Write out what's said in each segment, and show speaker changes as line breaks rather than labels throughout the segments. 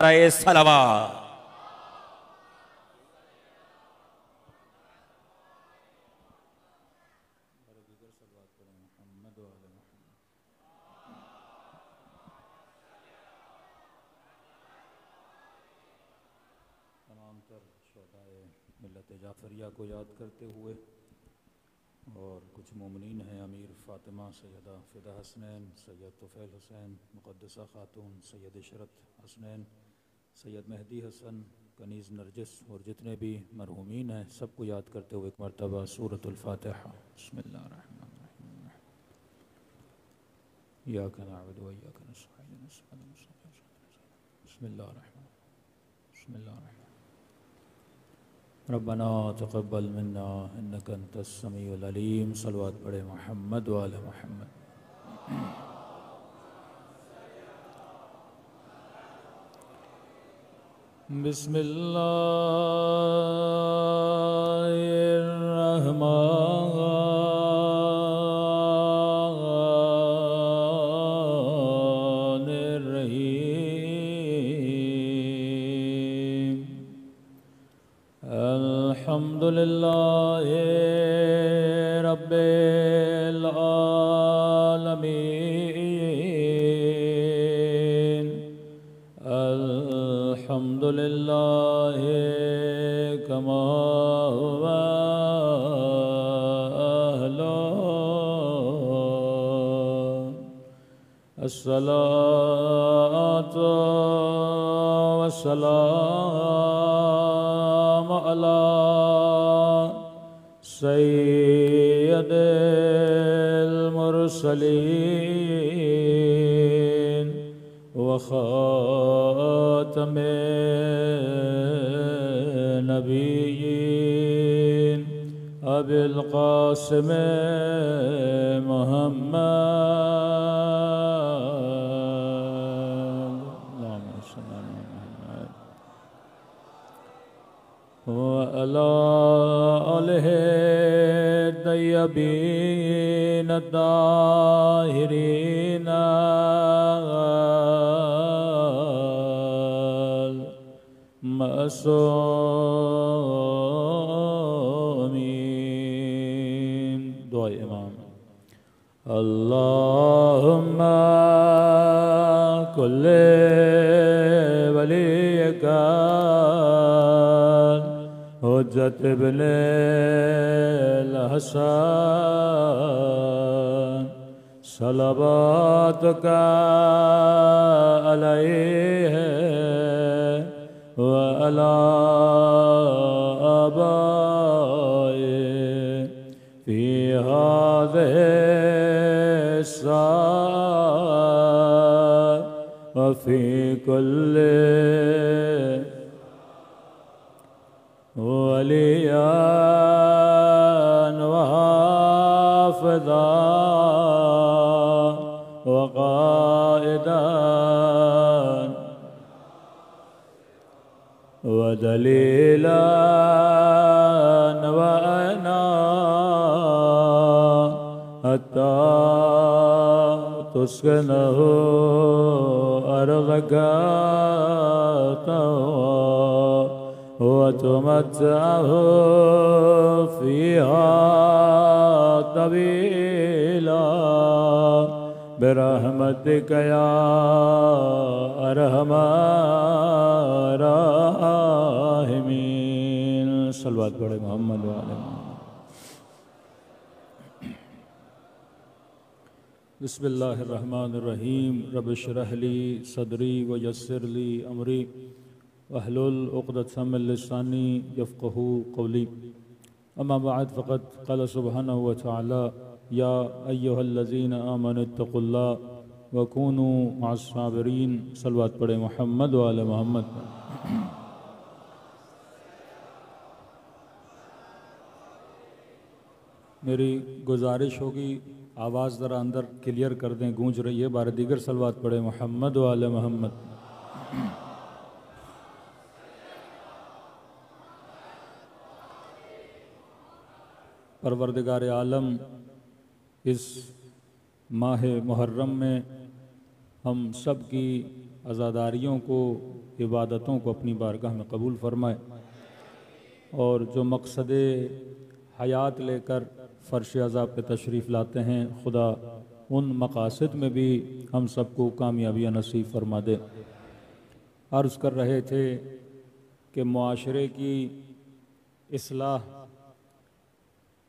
صلوات۔ تمام تر شہدائے ملت جعفریہ کو یاد کرتے ہوئے اور کچھ مومنین ہیں، امیر فاطمہ، سیدہ فدیٰ حسنین، سید طفیل حسین، مقدسہ خاتون، سید عشرت حسنین، سید مہدی حسن، کنیز نرجس اور جتنے بھی مرحومین ہیں سب کو یاد کرتے ہوئے ایک مرتبہ سورۃ الفاتحہ۔ بسم اللہ الرحمن الرحیم۔ ایاک نعبد و ایاک نستعین اہدنا الصراط المستقیم۔ بسم اللہ الرحمن الرحیم۔ بسم اللہ الرحمن الرحیم۔ ربنا تقبل منا انک انت السمیع العلیم۔ صلوات پڑھے محمد و آل محمد۔ بسم اللہ الرحمن الرحیم۔ الحمد للہ رب العالمین۔ الحمد للہ کما هو أهله۔ الصلاة والسلام على سید المرسلین وخاتم النبیین ابی القاسم محمد اللہم صل علی محمد وعلی آلہ الطیبین الطاہرین المعصومین۔ دعائے امام۔ اللہم کل ولیک حجت ابن الحسن صلواتک علیہ وعلی آبائه فی هذه الساعة وفي كل وليا وحافظا وقائدا ودليلا وأنا حتى تسكنه أرضك وتمتعه فيها طويلا برحمتك يا أرحم الراحمين۔ صلوات پڑھے محمد و آل محمد۔ بسم اللہ الرحمن الرحیم۔ رب اشرح لی صدری ویسر لی امری واحلل عقدۃ من لسانی یفقہوا قولی۔ اما بعد فقد قال سبحانہ وتعالی یا ایہا الذین آمنوا اتقوا اللہ وکونوا مع الصابرین۔ صلوات پڑھے محمد و آل محمد۔ میری گزارش ہوگی آواز ذرا اندر کلیئر کر دیں، گونج رہی ہے، بار دیگر صلوات پڑھے محمد و آل محمد۔ پروردگار عالم اس ماہ محرم میں ہم سب کی عزاداریوں کو، عبادتوں کو اپنی بارگاہ میں قبول فرمائے، اور جو مقصد حیات لے کر فرش عزا پہ تشریف لاتے ہیں، خدا ان مقاصد میں بھی ہم سب کو کامیابیاں نصیب فرما دے۔ عرض کر رہے تھے کہ معاشرے کی اصلاح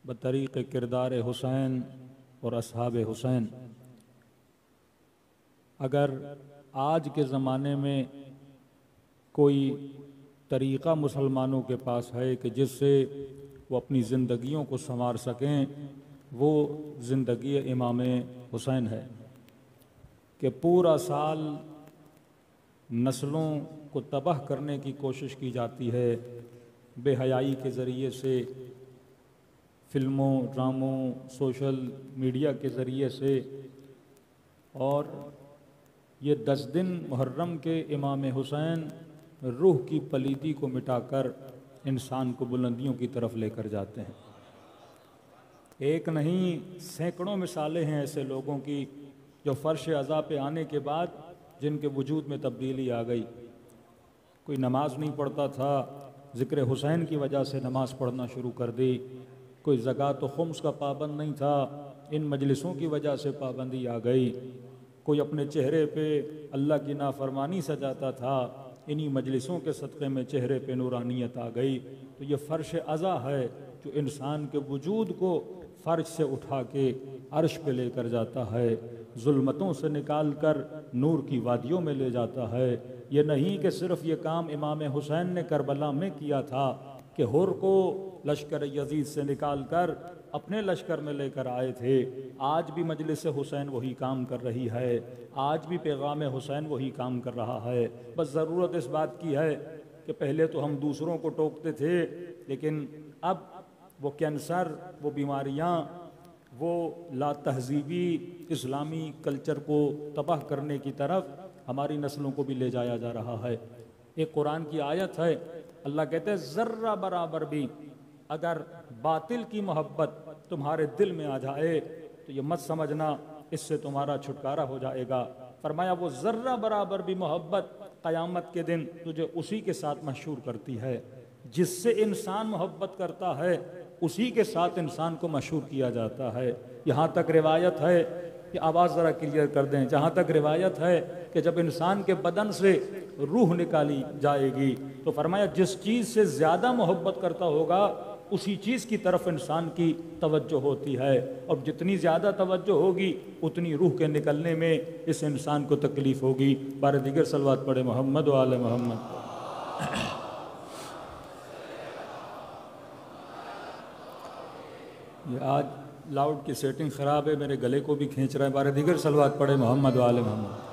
بطریق کردار حسین اور اصحاب حسین، اگر آج کے زمانے میں کوئی طریقہ مسلمانوں کے پاس ہے کہ جس سے وہ اپنی زندگیوں کو سنوار سکیں، وہ زندگی امام حسین ہے کہ پورا سال نسلوں کو تباہ کرنے کی کوشش کی جاتی ہے بے حیائی کے ذریعے سے، فلموں، ڈراموں، سوشل میڈیا کے ذریعے سے، اور یہ 10 دن محرم کے امام حسین روح کی پلیدی کو مٹا کر انسان کو بلندیوں کی طرف لے کر جاتے ہیں۔ ایک نہیں سینکڑوں مثالیں ہیں ایسے لوگوں کی جو فرش عزا پہ آنے کے بعد جن کے وجود میں تبدیلی آ گئی۔ کوئی نماز نہیں پڑھتا تھا، ذکر حسین کی وجہ سے نماز پڑھنا شروع کر دی۔ کوئی زکوٰۃ و خمس کا پابند نہیں تھا، ان مجلسوں کی وجہ سے پابندی آ گئی۔ کوئی اپنے چہرے پہ اللہ کی نافرمانی سجاتا تھا، انہی مجلسوں کے صدقے میں چہرے پہ نورانیت آ گئی۔ تو یہ فرش عزا ہے جو انسان کے وجود کو فرش سے اٹھا کے عرش پہ لے کر جاتا ہے، ظلمتوں سے نکال کر نور کی وادیوں میں لے جاتا ہے۔ یہ نہیں کہ صرف یہ کام امام حسین نے کربلا میں کیا تھا کہ ہر کو لشکر یزید سے نکال کر اپنے لشکر میں لے کر آئے تھے، آج بھی مجلس حسین وہی کام کر رہی ہے، آج بھی پیغام حسین وہی کام کر رہا ہے۔ بس ضرورت اس بات کی ہے کہ پہلے تو ہم دوسروں کو ٹوکتے تھے، لیکن اب وہ کینسر، وہ بیماریاں، وہ لا تہذیبی اسلامی کلچر کو تباہ کرنے کی طرف ہماری نسلوں کو بھی لے جایا جا رہا ہے۔ ایک قرآن کی آیت ہے، اللہ کہتے ہیں ذرہ برابر بھی اگر باطل کی محبت تمہارے دل میں آ جائے تو یہ مت سمجھنا اس سے تمہارا چھٹکارا ہو جائے گا۔ فرمایا وہ ذرہ برابر بھی محبت قیامت کے دن تجھے اسی کے ساتھ محشور کرتی ہے، جس سے انسان محبت کرتا ہے اسی کے ساتھ انسان کو محشور کیا جاتا ہے۔ یہاں تک روایت ہے کہ آواز ذرا کلیئر کر دیں، جہاں تک روایت ہے کہ جب انسان کے بدن سے روح نکالی جائے گی تو فرمایا جس چیز سے زیادہ محبت کرتا ہوگا اسی چیز کی طرف انسان کی توجہ ہوتی ہے، اور جتنی زیادہ توجہ ہوگی اتنی روح کے نکلنے میں اس انسان کو تکلیف ہوگی۔ بار دیگر صلوات پڑھے محمد و آل محمد۔ یہ آج لاؤڈ کی سیٹنگ خراب ہے، میرے گلے کو بھی کھینچ رہا ہے۔ بار دیگر صلوات پڑھے محمد و آل محمد۔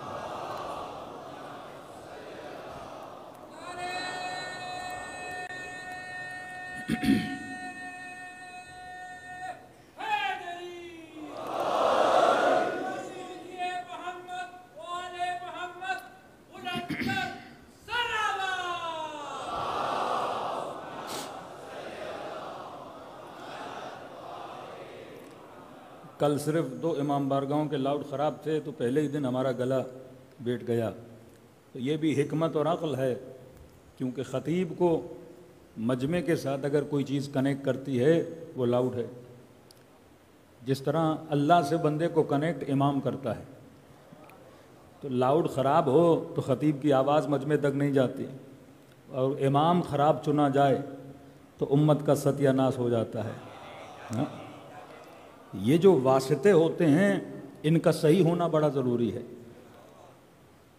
کل صرف 2 امام بارگاہوں کے لاؤڈ خراب تھے تو پہلے ہی دن ہمارا گلا بیٹھ گیا۔ تو یہ بھی حکمت اور عقل ہے، کیونکہ خطیب کو مجمع کے ساتھ اگر کوئی چیز کنیکٹ کرتی ہے وہ لاؤڈ ہے، جس طرح اللہ سے بندے کو کنیکٹ امام کرتا ہے۔ تو لاؤڈ خراب ہو تو خطیب کی آواز مجمع تک نہیں جاتی، اور امام خراب چنا جائے تو امت کا ستیہ ناش ہو جاتا ہے۔ یہ جو واسطے ہوتے ہیں ان کا صحیح ہونا بڑا ضروری ہے۔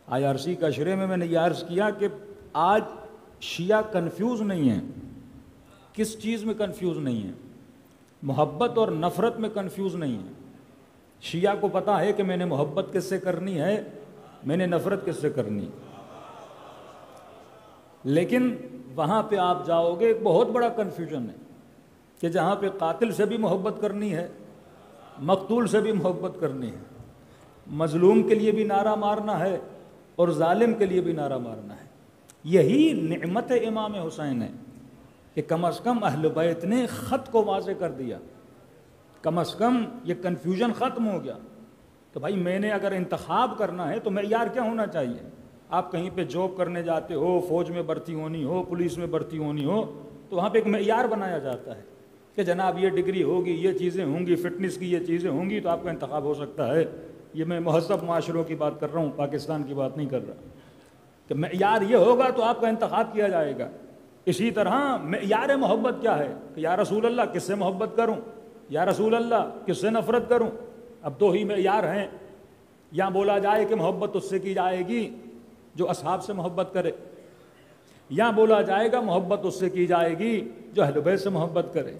IRC کا شرح میں نے یہ عرض کیا کہ آج شیعہ کنفیوز نہیں ہیں۔ کس چیز میں کنفیوز نہیں ہیں؟ محبت اور نفرت میں کنفیوز نہیں ہیں۔ شیعہ کو پتا ہے کہ میں نے محبت کس سے کرنی ہے، میں نے نفرت کس سے کرنی، لیکن وہاں پہ آپ جاؤ گے ایک بہت بڑا کنفیوژن ہے کہ جہاں پہ قاتل سے بھی محبت کرنی ہے، مقتول سے بھی محبت کرنی ہے، مظلوم کے لیے بھی نعرہ مارنا ہے اور ظالم کے لیے بھی نعرہ مارنا ہے۔ یہی نعمت امام حسین ہے کہ کم از کم اہل بیت نے خط کو واضح کر دیا، کم از کم یہ کنفیوژن ختم ہو گیا کہ بھائی میں نے اگر انتخاب کرنا ہے تو معیار کیا ہونا چاہیے؟ آپ کہیں پہ جاب کرنے جاتے ہو، فوج میں بھرتی ہونی ہو، پولیس میں بھرتی ہونی ہو، تو وہاں پہ ایک معیار بنایا جاتا ہے کہ جناب یہ ڈگری ہوگی، یہ چیزیں ہوں گی، فٹنس کی یہ چیزیں ہوں گی تو آپ کا انتخاب ہو سکتا ہے۔ یہ میں مہذب معاشروں کی بات کر رہا ہوں، پاکستان کی بات نہیں کر رہا، کہ معیار یہ ہوگا تو آپ کا انتخاب کیا جائے گا۔ اسی طرح معیار محبت کیا ہے کہ یا رسول اللہ کس سے محبت کروں، یا رسول اللہ کس سے نفرت کروں؟ اب دو ہی معیار ہیں، یا بولا جائے کہ محبت اس سے کی جائے گی جو اصحاب سے محبت کرے، یا بولا جائے گا محبت اس سے کی جائے گی جو اہل بیت سے محبت کرے۔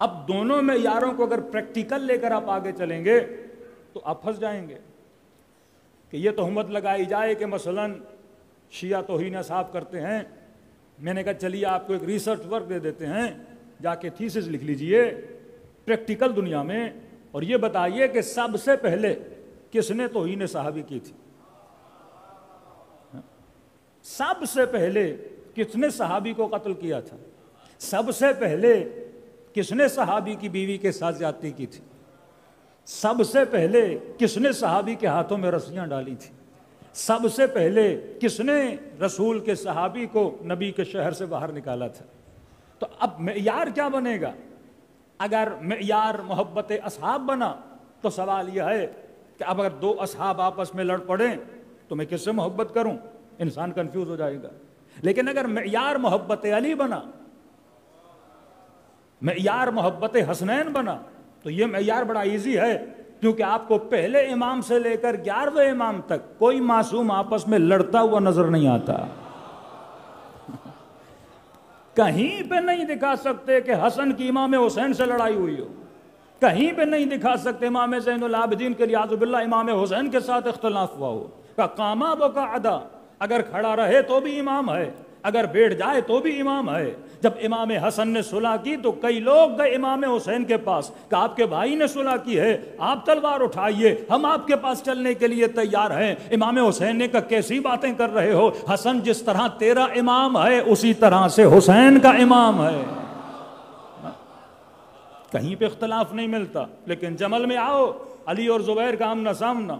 اب دونوں معیاروں کو اگر پریکٹیکل لے کر آپ آگے چلیں گے تو آپ پھنس جائیں گے کہ یہ تہمت لگائی جائے کہ مثلاً شیعہ توہین اصحاب کرتے ہیں۔ میں نے کہا چلیے آپ کو ایک ریسرچ ورک دے دیتے ہیں، جا کے تھیسس لکھ لیجئے پریکٹیکل دنیا میں، اور یہ بتائیے کہ سب سے پہلے کس نے توہین صحابی کی تھی؟ سب سے پہلے کس نے صحابی کو قتل کیا تھا؟ سب سے پہلے کس نے صحابی کی بیوی کے ساتھ زیادتی کی تھی؟ سب سے پہلے کس نے صحابی کے ہاتھوں میں رسیاں ڈالی تھی؟ سب سے پہلے کس نے رسول کے صحابی کو نبی کے شہر سے باہر نکالا تھا؟ تو اب معیار کیا بنے گا؟ اگر معیار محبت اصحاب بنا تو سوال یہ ہے کہ اب اگر دو اصحاب آپس میں لڑ پڑیں تو میں کس سے محبت کروں؟ انسان کنفیوز ہو جائے گا۔ لیکن اگر معیار محبت علی بنا، معیار محبت حسنین بنا، تو یہ معیار بڑا ایزی ہے، کیونکہ آپ کو پہلے امام سے لے کر 11ویں امام تک کوئی معصوم آپس میں لڑتا ہوا نظر نہیں آتا۔ کہیں پہ نہیں دکھا سکتے کہ حسن کی امام حسین سے لڑائی ہوئی ہو، کہیں پہ نہیں دکھا سکتے امام زین العابدین کے لیاذ باللہ امام حسین کے ساتھ اختلاف ہوا ہو۔ کہ قاما وقعدا، اگر کھڑا رہے تو بھی امام ہے، اگر بیٹھ جائے تو بھی امام ہے۔ جب امام حسن نے صلح کی تو کئی لوگ گئے امام حسین کے پاس کہ آپ کے بھائی نے صلح کی ہے، آپ تلوار اٹھائیے، ہم آپ کے پاس چلنے کے لیے تیار ہیں۔ امام حسین نے کہا کیسی باتیں کر رہے ہو حسن، جس طرح تیرا امام ہے اسی طرح سے حسین کا امام ہے۔ کہیں پہ اختلاف نہیں ملتا، لیکن جمل میں آؤ علی اور زبیر کا آمنا سامنا،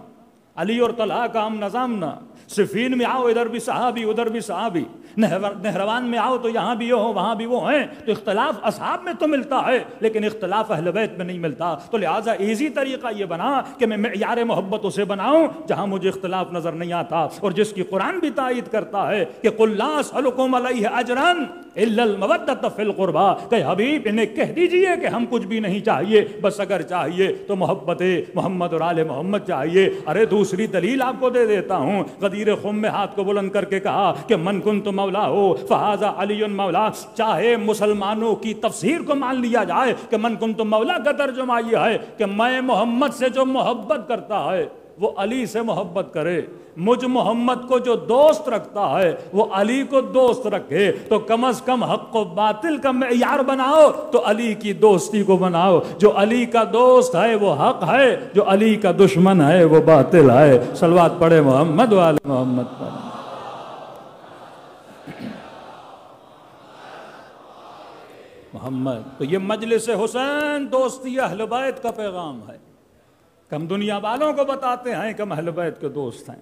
علی اور طلحہ کا آمنا سامنا، صفین میں آؤ ادھر بھی صحابی ادھر بھی صحابی، نہروان میں آؤ تو یہاں بھی ہو وہاں بھی وہ ہیں۔ تو اختلاف اصحاب میں تو ملتا ہے لیکن اختلاف اہل بیت میں نہیں ملتا۔ تو لہٰذا ایزی طریقہ یہ بنا کہ میں معیار محبت اسے بناؤں جہاں مجھے اختلاف نظر نہیں آتا، اور جس کی قرآن بھی تائید کرتا ہے کہ قُلْ لَا أَسْأَلُكُمْ عَلَيْهِ أَجْرًا إِلَّا الْمَوَدَّةَ فِي الْقُرْبَى، کہ حبیب انہیں کہہ دیجئے کہ ہم کچھ بھی نہیں چاہیے، بس اگر چاہیے تو محبت محمد اور آل محمد چاہیے۔ ارے دوسری دلیل آپ کو دے دیتا ہوں، غدیر خم میں ہاتھ کو بلند کر کے کہا کہ من کنت مولا ہو فہذا علی مولا۔ چاہے مسلمانوں کی تفسیر کو مان لیا جائے کہ من کنت مولا کا ترجمہ یہ ہے کہ میں محمد سے جو محبت کرتا ہے وہ علی سے محبت کرے، مجھ محمد کو جو دوست رکھتا ہے وہ علی کو دوست رکھے۔ تو کم از کم حق و باطل کا معیار بناؤ تو علی کی دوستی کو بناؤ۔ جو علی کا دوست ہے وہ حق ہے، جو علی کا دشمن ہے وہ باطل ہے۔ صلوات پڑھے محمد وآل محمد پر۔ محمد تو یہ مجلس حسین دوستی اہل بیت کا پیغام ہے۔ ہم دنیا والوں کو بتاتے ہیں کہ ہم اہل بیت کے دوست ہیں،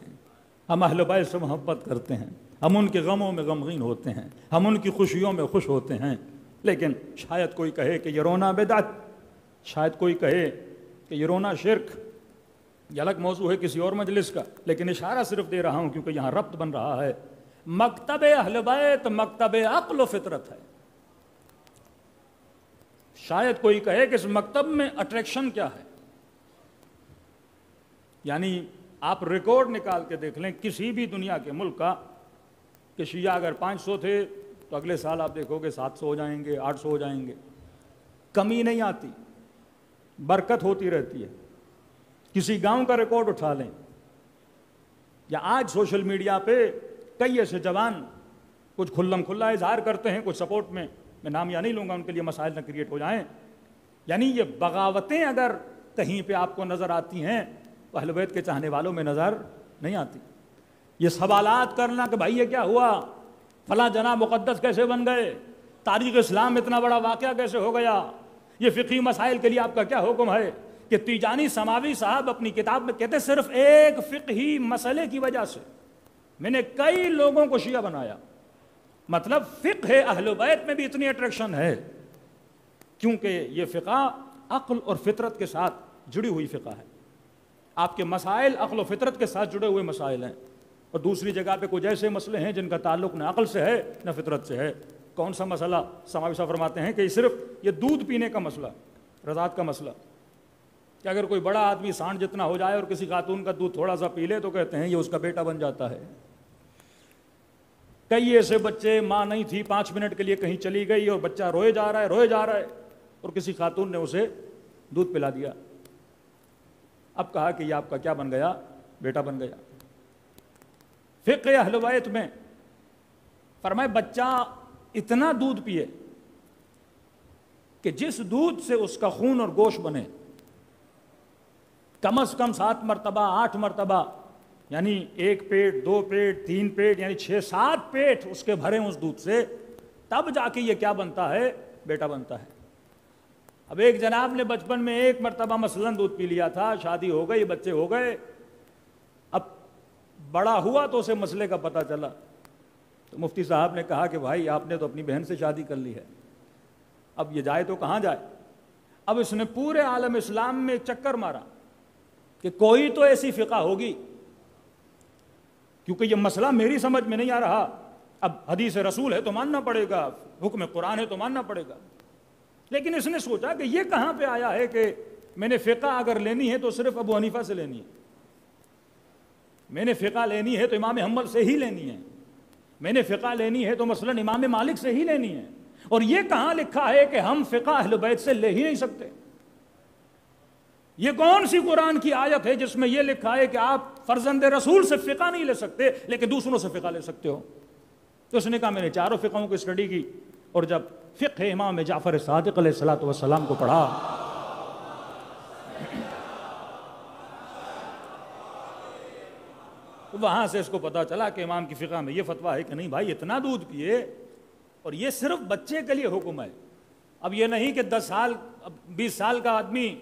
ہم اہل بیت سے محبت کرتے ہیں، ہم ان کے غموں میں غمگین ہوتے ہیں، ہم ان کی خوشیوں میں خوش ہوتے ہیں۔ لیکن شاید کوئی کہے کہ یہ رونا بدعت، شاید کوئی کہے کہ یہ رونا شرک، یہ الگ موضوع ہے کسی اور مجلس کا، لیکن اشارہ صرف دے رہا ہوں کیونکہ یہاں ربط بن رہا ہے۔ مکتب اہل بیت مکتب عقل و فطرت ہے۔ شاید کوئی کہے کہ اس مکتب میں اٹریکشن کیا ہے، یعنی آپ ریکارڈ نکال کے دیکھ لیں کسی بھی دنیا کے ملک کا کہ شیعہ اگر 500 تھے تو اگلے سال آپ دیکھو گے 700 ہو جائیں گے، 800 ہو جائیں گے، کمی نہیں آتی، برکت ہوتی رہتی ہے۔ کسی گاؤں کا ریکارڈ اٹھا لیں، یا آج سوشل میڈیا پہ کئی ایسے جوان کچھ کھلم کھلا اظہار کرتے ہیں، کچھ سپورٹ میں نام یا نہیں لوں گا ان کے لیے مسائل نہ کریٹ ہو جائیں، یعنی یہ بغاوتیں اگر کہیں پہ آپ کو نظر آتی ہیں تو اہل بیت کے چاہنے والوں میں نظر نہیں آتی۔ یہ سوالات کرنا کہ بھائی یہ کیا ہوا، فلاں جناب مقدس کیسے بن گئے، تاریخ اسلام میں اتنا بڑا واقعہ کیسے ہو گیا، یہ فقہی مسائل کے لیے آپ کا کیا حکم ہے، کہ تیجانی سماوی صاحب اپنی کتاب میں کہتے صرف ایک فقہی مسئلے کی وجہ سے میں نے کئی لوگوں کو شیعہ بنایا. مطلب فقہ اہل بیت میں بھی اتنی اٹریکشن ہے کیونکہ یہ فقہ عقل اور فطرت کے ساتھ جڑی ہوئی فقہ ہے. آپ کے مسائل عقل و فطرت کے ساتھ جڑے ہوئے مسائل ہیں. اور دوسری جگہ پہ کچھ ایسے مسئلے ہیں جن کا تعلق نہ عقل سے ہے نہ فطرت سے ہے. کون سا مسئلہ؟ سماوی صاحب فرماتے ہیں کہ صرف یہ دودھ پینے کا مسئلہ، رضاعت کا مسئلہ، کہ اگر کوئی بڑا آدمی سانڈ جتنا ہو جائے اور کسی خاتون کا دودھ تھوڑا سا پی لے تو کہتے ہیں یہ اس کا بیٹا بن جاتا ہے. کئی ایسے بچے، ماں نہیں تھی 5 منٹ کے لیے کہیں چلی گئی اور بچہ روئے جا رہا ہے اور کسی خاتون نے اسے دودھ پلا دیا. اب کہا کہ یہ آپ کا کیا بن گیا؟ بیٹا بن گیا. فقہ اہل بیت میں فرمائے بچہ اتنا دودھ پیے کہ جس دودھ سے اس کا خون اور گوشت بنے، کم از کم 7 مرتبہ 8 مرتبہ، یعنی 1 پیٹ 2 پیٹ 3 پیٹ، یعنی 6-7 پیٹ اس کے بھرے اس دودھ سے، تب جا کے یہ کیا بنتا ہے؟ بیٹا بنتا ہے. اب ایک جناب نے بچپن میں 1 مرتبہ مثلاً دودھ پی لیا تھا، شادی ہو گئی، بچے ہو گئے، اب بڑا ہوا تو اسے مسئلے کا پتہ چلا تو مفتی صاحب نے کہا کہ بھائی آپ نے تو اپنی بہن سے شادی کر لی ہے، اب یہ جائے تو کہاں جائے؟ اب اس نے پورے عالم اسلام میں چکر مارا کہ کوئی تو ایسی فقہ ہوگی، کیونکہ یہ مسئلہ میری سمجھ میں نہیں آ رہا. اب حدیث رسول ہے تو ماننا پڑے گا، حکم قرآن ہے تو ماننا پڑے گا. لیکن اس نے سوچا کہ یہ کہاں پہ آیا ہے کہ میں نے فقہ اگر لینی ہے تو صرف ابو حنیفہ سے لینی ہے، میں نے فقہ لینی ہے تو امام حنبل سے ہی لینی ہے، میں نے فقہ لینی ہے تو مثلاً امام مالک سے ہی لینی ہے. اور یہ کہاں لکھا ہے کہ ہم فقہ اہل بیت سے لے ہی نہیں سکتے؟ یہ کون سی قرآن کی آیت ہے جس میں یہ لکھا ہے کہ آپ فرزند رسول سے فقہ نہیں لے سکتے لیکن دوسروں سے فقہ لے سکتے ہو؟ تو اس نے کہا میں نے چاروں فقہوں کی اسٹڈی کی، اور جب فقہ امام جعفر صادق علیہ الصلوۃ والسلام کو پڑھا وہاں سے اس کو پتا چلا کہ امام کی فقہ میں یہ فتویٰ ہے کہ نہیں بھائی اتنا دودھ پیے، اور یہ صرف بچے کے لیے حکم ہے. اب یہ نہیں کہ 10 سال 20 سال کا آدمی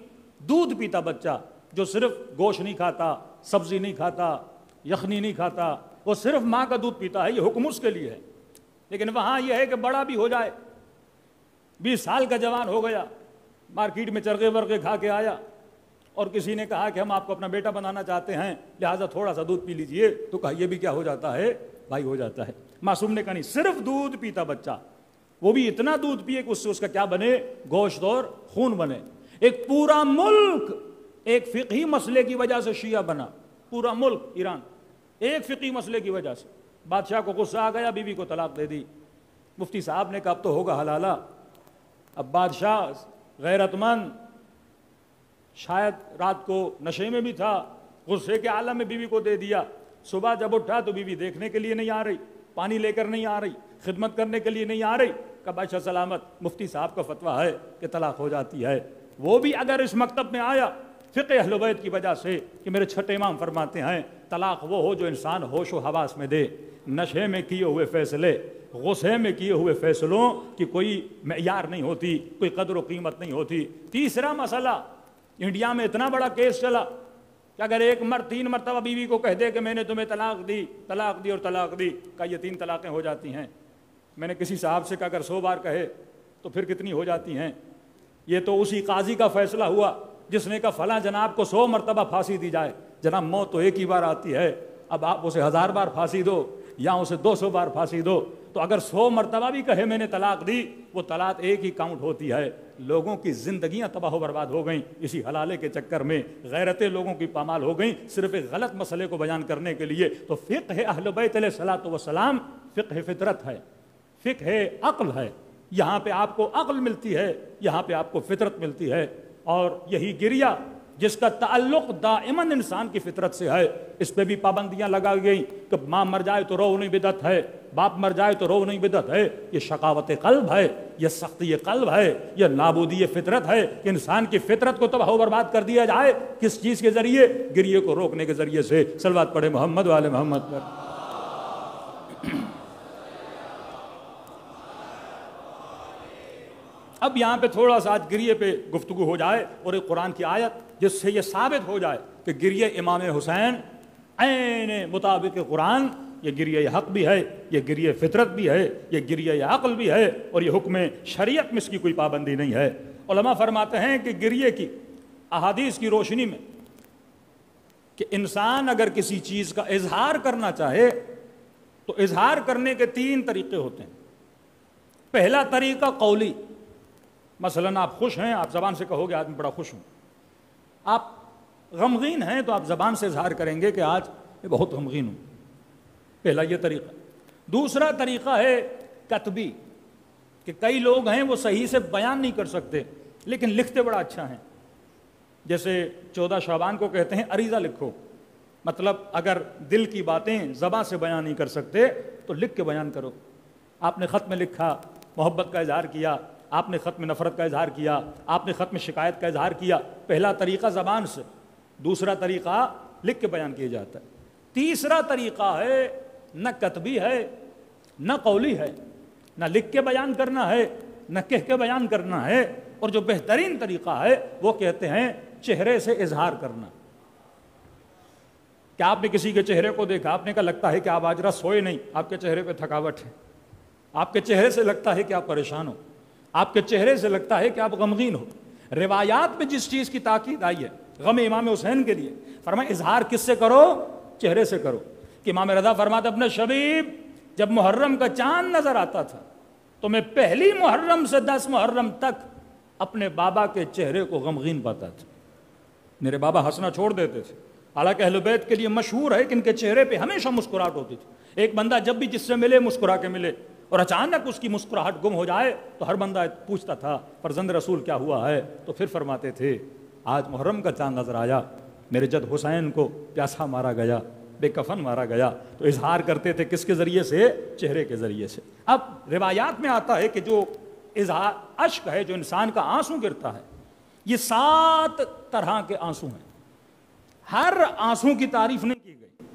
دودھ پیتا، بچہ جو صرف گوشت نہیں کھاتا، سبزی نہیں کھاتا، یخنی نہیں کھاتا، وہ صرف ماں کا دودھ پیتا ہے، یہ حکم اس کے لیے ہے. لیکن وہاں یہ ہے کہ بڑا بھی ہو جائے، 20 سال کا جوان ہو گیا، مارکیٹ میں چرغے ورغے کھا کے آیا اور کسی نے کہا کہ ہم آپ کو اپنا بیٹا بنانا چاہتے ہیں لہٰذا تھوڑا سا دودھ پی لیجئے، تو کہا یہ بھی کیا ہو جاتا ہے؟ بھائی ہو جاتا ہے. معصوم نے کہا نہیں، صرف دودھ پیتا بچہ، وہ بھی اتنا دودھ پیے کہ اس سے اس کا کیا بنے؟ گوشت اور خون بنے. ایک پورا ملک ایک فقہی مسئلے کی وجہ سے شیعہ بنا، پورا ملک ایران ایک فقہی مسئلے کی وجہ سے. بادشاہ کو غصہ آ گیا، بیوی کو طلاق دے دی. مفتی صاحب نے کہا اب تو ہوگا حلالہ. اب بادشاہ غیرت مند، شاید رات کو نشے میں بھی تھا، غصے کے عالم میں بیوی کو دے دیا. صبح جب اٹھا تو بیوی دیکھنے کے لیے نہیں آ رہی، پانی لے کر نہیں آ رہی، خدمت کرنے کے لیے نہیں آ رہی. کہ بادشاہ سلامت، مفتی صاحب کا فتویٰ ہے کہ طلاق ہو جاتی ہے. وہ بھی اگر اس مکتب میں آیا فقہ اہل بیت کی وجہ سے کہ میرے چھٹے امام فرماتے ہیں طلاق وہ ہو جو انسان ہوش و حواس میں دے، نشے میں کیے ہوئے فیصلے، غصے میں کیے ہوئے فیصلوں کی کوئی معیار نہیں ہوتی، کوئی قدر و قیمت نہیں ہوتی. تیسرا مسئلہ، انڈیا میں اتنا بڑا کیس چلا کہ اگر ایک مرد 3 مرتبہ بیوی کو کہہ دے کہ میں نے تمہیں طلاق دی اور طلاق دی، کہ یہ 3 طلاقیں ہو جاتی ہیں. میں نے کسی صاحب سے کہا اگر 100 بار کہے تو پھر کتنی ہو جاتی ہیں؟ یہ تو اسی قاضی کا فیصلہ ہوا جس نے کہا فلاں جناب کو 100 مرتبہ پھانسی دی جائے. جناب موت تو ایک ہی بار آتی ہے، اب آپ اسے 1000 بار پھانسی دو یا اسے 200 بار پھانسی دو، تو اگر 100 مرتبہ بھی کہے میں نے طلاق دی، وہ طلاق ایک ہی کاؤنٹ ہوتی ہے. لوگوں کی زندگیاں تباہ و برباد ہو گئیں اسی حلالے کے چکر میں، غیرتیں لوگوں کی پامال ہو گئیں صرف ایک غلط مسئلے کو بیان کرنے کے لیے. تو فقہ اہل بیت علیہ الصلوۃ والسلام فقہ فطرت ہے، فقہ عقل ہے. یہاں پہ آپ کو عقل ملتی ہے، یہاں پہ آپ کو فطرت ملتی ہے. اور یہی گریہ جس کا تعلق دائماً انسان کی فطرت سے ہے، اس پہ بھی پابندیاں لگا گئیں کہ ماں مر جائے تو رو نہیں بدعت ہے، باپ مر جائے تو رو نہیں بدعت ہے. یہ شقاوت قلب ہے، یہ سختی قلب ہے، یہ نابودی فطرت ہے کہ انسان کی فطرت کو تباہ و برباد کر دیا جائے. کس چیز کے ذریعے؟ گریے کو روکنے کے ذریعے سے. صلوات پڑھے محمد والے محمد پر. اب یہاں پہ تھوڑا سا آج گریے پہ گفتگو ہو جائے اور ایک قرآن کی آیت جس سے یہ ثابت ہو جائے کہ گریے امام حسین عین مطابق قرآن
یہ گریہ حق بھی ہے، یہ گریہ فطرت بھی ہے، یہ گریہ عقل بھی ہے، اور یہ حکم شریعت میں اس کی کوئی پابندی نہیں ہے۔ علماء فرماتے ہیں کہ گریہ کی احادیث کی روشنی میں کہ انسان اگر کسی چیز کا اظہار کرنا چاہے تو اظہار کرنے کے 3 طریقے ہوتے ہیں۔ پہلا طریقہ قولی، مثلا آپ خوش ہیں، آپ زبان سے کہو گے آج میں بڑا خوش ہوں۔ آپ غمگین ہیں تو آپ زبان سے اظہار کریں گے کہ آج میں بہت غمگین ہوں۔ پہلا یہ طریقہ۔ دوسرا طریقہ ہے کتبی، کہ کئی لوگ ہیں وہ صحیح سے بیان نہیں کر سکتے لیکن لکھتے بڑا اچھا ہیں، جیسے 14 شعبان کو کہتے ہیں عریضہ لکھو، مطلب اگر دل کی باتیں زبان سے بیان نہیں کر سکتے تو لکھ کے بیان کرو۔ آپ نے خط میں لکھا، محبت کا اظہار کیا، آپ نے خط میں نفرت کا اظہار کیا، آپ نے خط میں شکایت کا اظہار کیا۔ پہلا طریقہ زبان سے، دوسرا طریقہ لکھ کے بیان کیا جاتا ہے۔ تیسرا طریقہ ہے نہ کتبی ہے نہ قولی ہے، نہ لکھ کے بیان کرنا ہے نہ کہہ کے بیان کرنا ہے، اور جو بہترین طریقہ ہے وہ کہتے ہیں چہرے سے اظہار کرنا۔ کیا آپ نے کسی کے چہرے کو دیکھا، آپ نے کہا لگتا ہے کہ آپ آج رات سوئے نہیں، آپ کے چہرے پہ تھکاوٹ ہے، آپ کے چہرے سے لگتا ہے کہ آپ پریشان ہو، آپ کے چہرے سے لگتا ہے کہ آپ غمگین ہو۔ روایات میں جس چیز کی تاکید آئی ہے غم امام حسین کے لیے، فرمایا اظہار کس سے کرو؟ چہرے سے کرو۔ کہ امام رضا فرماتے ابن شبیب جب محرم کا چاند نظر آتا تھا تو میں پہلی محرم سے 10 محرم تک اپنے بابا کے چہرے کو غمگین پاتا تھا، میرے بابا ہنسنا چھوڑ دیتے تھے۔ حالانکہ اہل بیت کے لیے مشہور ہے کہ ان کے چہرے پہ ہمیشہ مسکراہٹ ہوتی تھی، ایک بندہ جب بھی جس سے ملے مسکرا کے ملے، اور اچانک اس کی مسکراہٹ گم ہو جائے تو ہر بندہ پوچھتا تھا فرزند رسول کیا ہوا ہے، تو پھر فرماتے تھے آج محرم کا چاند نظر آیا، میرے جد حسین کو پیاسا مارا گیا، بے کفن مارا گیا۔ تو اظہار کرتے تھے کس کے ذریعے سے؟ چہرے کے ذریعے سے۔ اب روایات میں آتا ہے کہ جو اظہار اشک ہے، جو انسان کا آنسو گرتا ہے، یہ 7 طرح کے آنسو ہیں۔ ہر آنسو کی تعریف نہیں کی گئی،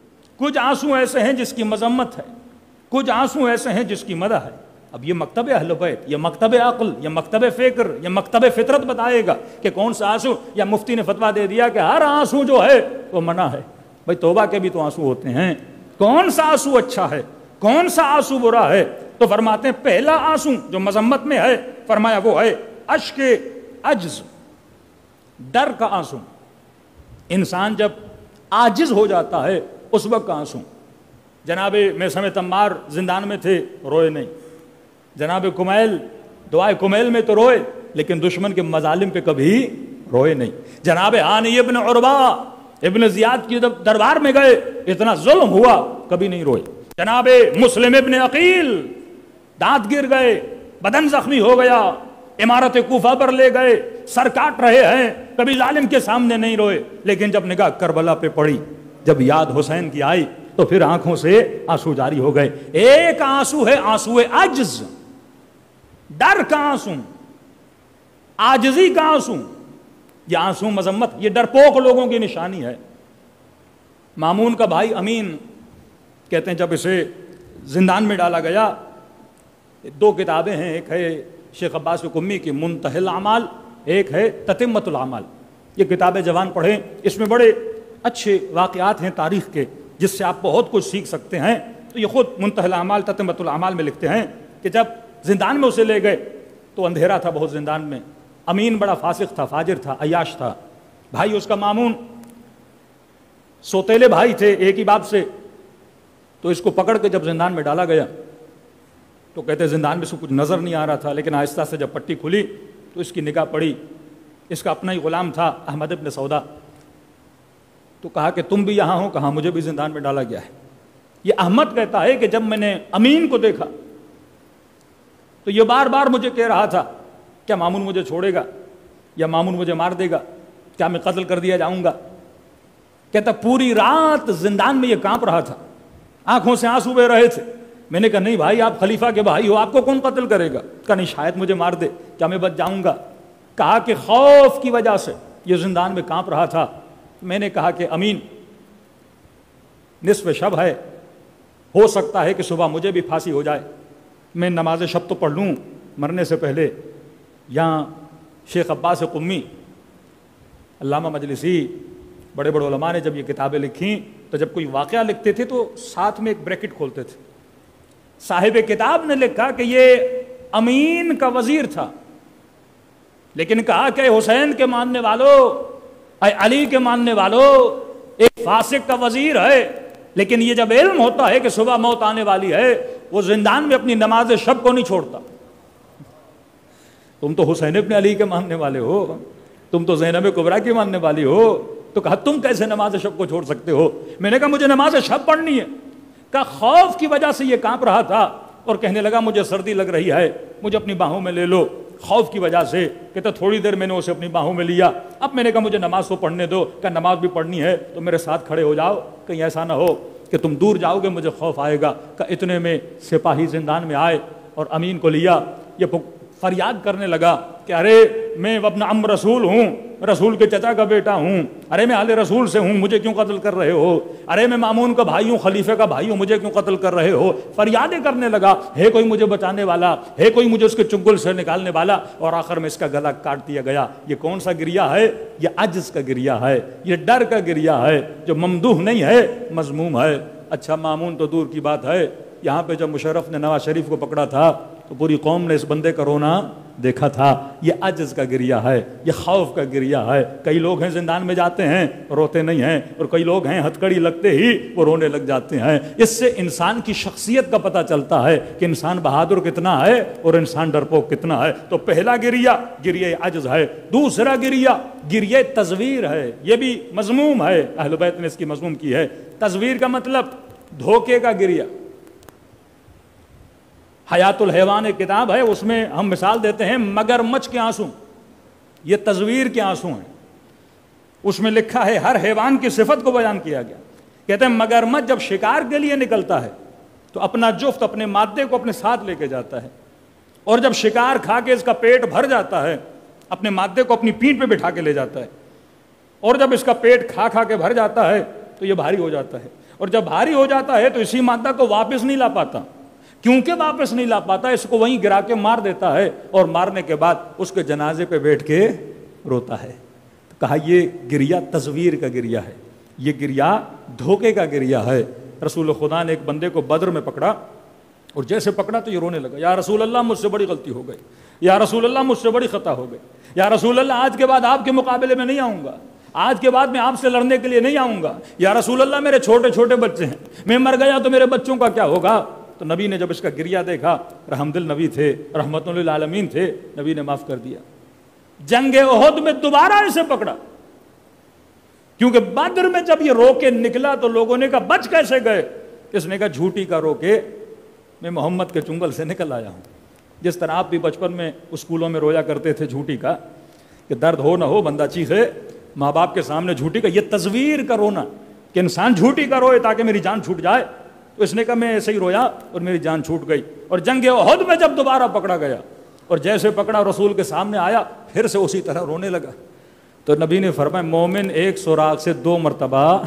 کچھ آنسو ایسے ہیں جس کی مذمت ہے، کچھ آنسو ایسے ہیں جس کی مدح ہے۔ اب یہ مکتب اہل بیت، یہ مکتب عقل، یہ مکتب فکر، یہ مکتب فطرت بتائے گا کہ کون سا آنسو، یا مفتی نے فتویٰ دے دیا کہ ہر آنسو جو ہے وہ منع ہے۔ بھائی توبہ کے بھی تو آنسو ہوتے ہیں، کون سا آنسو اچھا ہے، کون سا آنسو برا ہے؟ تو فرماتے ہیں پہلا آنسو جو مذمت میں ہے، فرمایا وہ ہے اشک عجز، ڈر کا آنسو۔ انسان جب عاجز ہو جاتا ہے اس وقت کا آنسو۔ جناب میثم تمار زندان میں تھے، روئے نہیں۔ جناب کمیل دعائے کمیل میں تو روئے لیکن دشمن کے مظالم پہ کبھی روئے نہیں۔ جناب ہانی ابن عربہ ابن زیاد کی دربار میں گئے، اتنا ظلم ہوا، کبھی نہیں روئے۔ جناب مسلم ابن عقیل دانت گر گئے، بدن زخمی ہو گیا، امارت کوفہ پر لے گئے، سر کاٹ رہے ہیں، کبھی ظالم کے سامنے نہیں روئے، لیکن جب نگاہ کربلا پہ پڑی، جب یاد حسین کی آئی تو پھر آنکھوں سے آنسو جاری ہو گئے۔ ایک آنسو ہے آنسو عجز، ڈر کا آنسو، عاجزی کا آنسو، یہ آنسو مذمت، یہ ڈرپوک لوگوں کی نشانی ہے۔ مامون کا بھائی امین کہتے ہیں جب اسے زندان میں ڈالا گیا، 2 کتابیں ہیں، ایک ہے شیخ عباس قمی کی منتہی الاعمال، ایک ہے تتمۃ الاعمال۔ یہ کتابیں جوان پڑھیں، اس میں بڑے اچھے واقعات ہیں تاریخ کے جس سے آپ بہت کچھ سیکھ سکتے ہیں۔ تو یہ خود منتہی الاعمال تتمۃ الاعمال میں لکھتے ہیں کہ جب زندان میں اسے لے گئے تو اندھیرا تھا بہت زندان میں، امین بڑا فاسق تھا، فاجر تھا، عیاش تھا، بھائی اس کا مامون سوتیلے بھائی تھے ایک ہی باپ سے، تو اس کو پکڑ کے جب زندان میں ڈالا گیا تو کہتے زندان میں سے کچھ نظر نہیں آ رہا تھا، لیکن آہستہ سے جب پٹی کھلی تو اس کی نگاہ پڑی، اس کا اپنا ہی غلام تھا احمد ابن سودا، تو کہا کہ تم بھی یہاں ہو؟ کہا مجھے بھی زندان میں ڈالا گیا ہے۔ یہ احمد کہتا ہے کہ جب میں نے امین کو دیکھا تو یہ بار بار مجھے کہہ رہا تھا کیا مامون مجھے چھوڑے گا یا مامون مجھے مار دے گا، کیا میں قتل کر دیا جاؤں گا؟ کہتا پوری رات زندان میں یہ کانپ رہا تھا، آنکھوں سے آنسو بہ رہے تھے۔ میں نے کہا نہیں بھائی آپ خلیفہ کے بھائی ہو، آپ کو کون قتل کرے گا؟ کہا نہیں شاید مجھے مار دے، کیا میں بچ جاؤں گا؟ کہا کہ خوف کی وجہ سے یہ زندان میں کانپ رہا تھا۔ میں نے کہا کہ امین نصف شب ہے، ہو سکتا ہے کہ صبح مجھے بھی پھانسی ہو جائے، میں نماز شب تو پڑھ لوں مرنے سے پہلے۔ یہاں شیخ عباس قمی، علامہ مجلسی، بڑے بڑے علماء نے جب یہ کتابیں لکھیں تو جب کوئی واقعہ لکھتے تھے تو ساتھ میں ایک بریکٹ کھولتے تھے. صاحب کتاب نے لکھا کہ یہ امین کا وزیر تھا، لیکن کہا کہ حسین کے ماننے والوں، اے علی کے ماننے والوں، ایک فاسق کا وزیر ہے، لیکن یہ جب علم ہوتا ہے کہ صبح موت آنے والی ہے، وہ زندان میں اپنی نماز شب کو نہیں چھوڑتا. تم تو حسین ابن علی کے ماننے والے ہو، تم تو زینب کبریٰ کی ماننے والی ہو، تو کہا تم کیسے نماز شب کو چھوڑ سکتے ہو؟ میں نے کہا مجھے نماز شب پڑھنی ہے. کہا خوف کی وجہ سے یہ کانپ رہا تھا اور کہنے لگا مجھے سردی لگ رہی ہے، مجھے اپنی باہوں میں لے لو. خوف کی وجہ سے کہتا تھوڑی دیر میں نے اسے اپنی باہوں میں لیا. اب میں نے کہا مجھے نماز کو پڑھنے دو. کہا نماز بھی پڑھنی ہے تو میرے ساتھ کھڑے ہو جاؤ، کہیں ایسا نہ ہو کہ تم دور جاؤ گے مجھے خوف آئے گا. کہ اتنے میں سپاہی زندان میں آئے اور امین کو لیا. یہ فریاد کرنے لگا کہ ارے میں ابن عم رسول ہوں، رسول کے چچا کا بیٹا ہوں، ارے میں آل رسول سے ہوں، مجھے کیوں قتل کر رہے ہو؟ ارے میں مامون کا بھائی ہوں، خلیفے کا بھائی ہوں، مجھے کیوں قتل کر رہے ہو؟ فریادیں کرنے لگا، ہے کوئی مجھے بچانے والا، ہے کوئی مجھے اس کے چنگل سے نکالنے والا. اور آخر میں اس کا گلا کاٹ دیا گیا. یہ کون سا گریہ ہے؟ یہ عجز کا گریہ ہے، یہ ڈر کا گریہ ہے، جو ممدوح نہیں ہے، مذموم ہے. اچھا مامون تو دور کی بات ہے، یہاں پہ جب مشرف نے نواز شریف کو پکڑا تھا تو پوری قوم نے اس بندے کا رونا دیکھا تھا. یہ عجز کا گریہ ہے، یہ خوف کا گریہ ہے. کئی لوگ ہیں زندان میں جاتے ہیں روتے نہیں ہیں، اور کئی لوگ ہیں ہتھکڑی لگتے ہی وہ رونے لگ جاتے ہیں. اس سے انسان کی شخصیت کا پتہ چلتا ہے کہ انسان بہادر کتنا ہے اور انسان ڈرپوک کتنا ہے. تو پہلا گریہ گریہ عجز ہے. دوسرا گریہ تزویر ہے. یہ بھی مذموم ہے، اہل بیت نے اس کی مذموم کی ہے. تزویر کا مطلب دھوکے کا گریہ. حیات الحیوان ایک کتاب ہے، اس میں ہم مثال دیتے ہیں مگرمچھ کے آنسو. یہ تزویر کے آنسو ہیں. اس میں لکھا ہے ہر حیوان کی صفت کو بیان کیا گیا. کہتے ہیں مگرمچھ جب شکار کے لیے نکلتا ہے تو اپنا جفت، اپنے مادے کو اپنے ساتھ لے کے جاتا ہے، اور جب شکار کھا کے اس کا پیٹ بھر جاتا ہے اپنے مادے کو اپنی پیٹھ پہ بٹھا کے لے جاتا ہے، اور جب اس کا پیٹ کھا کھا کے بھر جاتا ہے تو یہ بھاری ہو جاتا ہے. اور جب بھاری ہو جاتا ہے تو اسی مادہ کو واپس نہیں لا پاتا. کیونکہ واپس نہیں لا پاتا، اس کو وہیں گرا کے مار دیتا ہے، اور مارنے کے بعد اس کے جنازے پہ بیٹھ کے روتا ہے. تو کہا یہ گریہ تزویر کا گریہ ہے، یہ گریہ دھوکے کا گریہ ہے. رسول خدا نے ایک بندے کو بدر میں پکڑا، اور جیسے پکڑا تو یہ رونے لگا، یا رسول اللہ مجھ سے بڑی غلطی ہو گئی، یا رسول اللہ مجھ سے بڑی خطا ہو گئی، یا رسول اللہ آج کے بعد آپ کے مقابلے میں نہیں آؤں گا، آج کے بعد میں آپ سے لڑنے کے لیے نہیں آؤں گا، یا رسول اللہ میرے چھوٹے چھوٹے بچے ہیں، میں مر گیا تو میرے بچوں کا کیا ہوگا؟ تو نبی نے جب اس کا گریہ دیکھا، رحم دل نبی تھے، رحمت للعالمین تھے، نبی نے معاف کر دیا. جنگ احد میں دوبارہ اسے پکڑا، کیونکہ بدر میں جب یہ رو کے نکلا تو لوگوں نے کہا بچ کیسے گئے؟ اس نے کہا جھوٹی کا رو کے میں محمد کے چنگل سے نکل آیا ہوں. جس طرح آپ بھی بچپن میں اسکولوں میں رویا کرتے تھے جھوٹی کا، کہ درد ہو نہ ہو بندہ چیخے ماں باپ کے سامنے جھوٹی کا. یہ تزویر کا رونا کہ انسان جھوٹی کا روئے تاکہ میری جان چھوٹ جائے. تو اس نے کہا میں ایسے ہی رویا اور میری جان چھوٹ گئی. اور جنگ احد میں جب دوبارہ پکڑا گیا اور جیسے پکڑا رسول کے سامنے آیا، پھر سے اسی طرح رونے لگا. تو نبی نے فرمایا مومن ایک سوراخ سے دو مرتبہ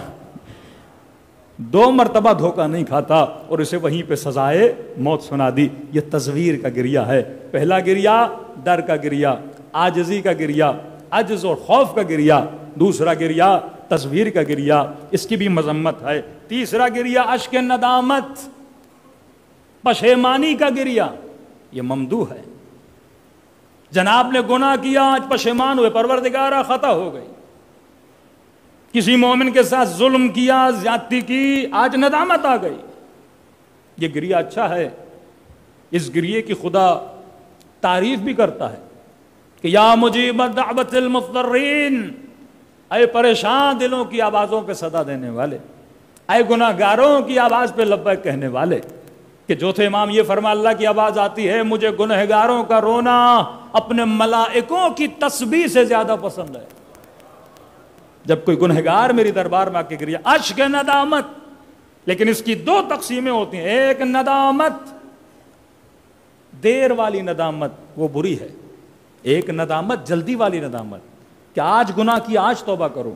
دھوکہ نہیں کھاتا، اور اسے وہیں پہ سزائے موت سنا دی. یہ تزویر کا گریہ ہے. پہلا گریہ ڈر کا گریہ، عاجزی کا گریہ، عجز اور خوف کا گریہ. دوسرا گریہ تزویر کا گریہ، اس کی بھی مذمت ہے. تیسرا گریہ اشک ندامت، پشیمانی کا گریہ. یہ ممدوح ہے. جناب نے گناہ کیا، آج پشیمان ہوئے، پروردگارا خطا ہو گئی. کسی مومن کے ساتھ ظلم کیا، زیادتی کی، آج ندامت آ گئی. یہ گریہ اچھا ہے. اس گریہ کی خدا تعریف بھی کرتا ہے کہ یا مجیب دعوت المضطرین، اے پریشان دلوں کی آوازوں پہ صدا دینے والے، اے گناہگاروں کی آواز پہ لبیک کہنے والے. کہ چوتھے امام یہ فرما اللہ کی آواز آتی ہے مجھے گنہگاروں کا رونا اپنے ملائکوں کی تسبیح سے زیادہ پسند ہے. جب کوئی گنہگار میری دربار میں آ کے گریا، اشک ندامت. لیکن اس کی دو تقسیمیں ہوتی ہیں. ایک ندامت دیر والی ندامت، وہ بری ہے. ایک ندامت جلدی والی ندامت کہ آج گناہ کیا آج توبہ کرو،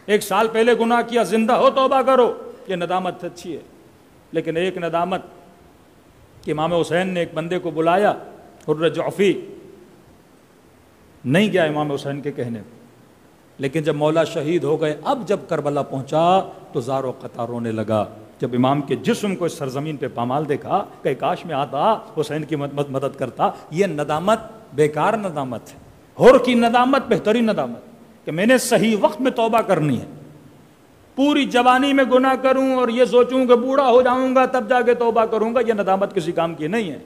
1 سال پہلے گناہ کیا زندہ ہو توبہ کرو، یہ ندامت اچھی ہے. لیکن ایک ندامت کہ امام حسین نے ایک بندے کو بلایا، حر جعفی نہیں گیا امام حسین کے کہنے، لیکن جب مولا شہید ہو گئے، اب جب کربلا پہنچا تو زار و قطار رونے لگا۔ جب امام کے جسم کو اس سرزمین پہ پامال دیکھا کہ کاش میں آتا، حسین کی مدد کرتا۔ یہ ندامت بیکار ندامت ہے، ہور کی ندامت بہترین ندامت کہ میں نے صحیح وقت میں توبہ کرنی ہے۔ پوری جوانی میں گناہ کروں اور یہ سوچوں کہ بوڑھا ہو جاؤں گا تب جا کے توبہ کروں گا، یہ ندامت کسی کام کی نہیں ہے۔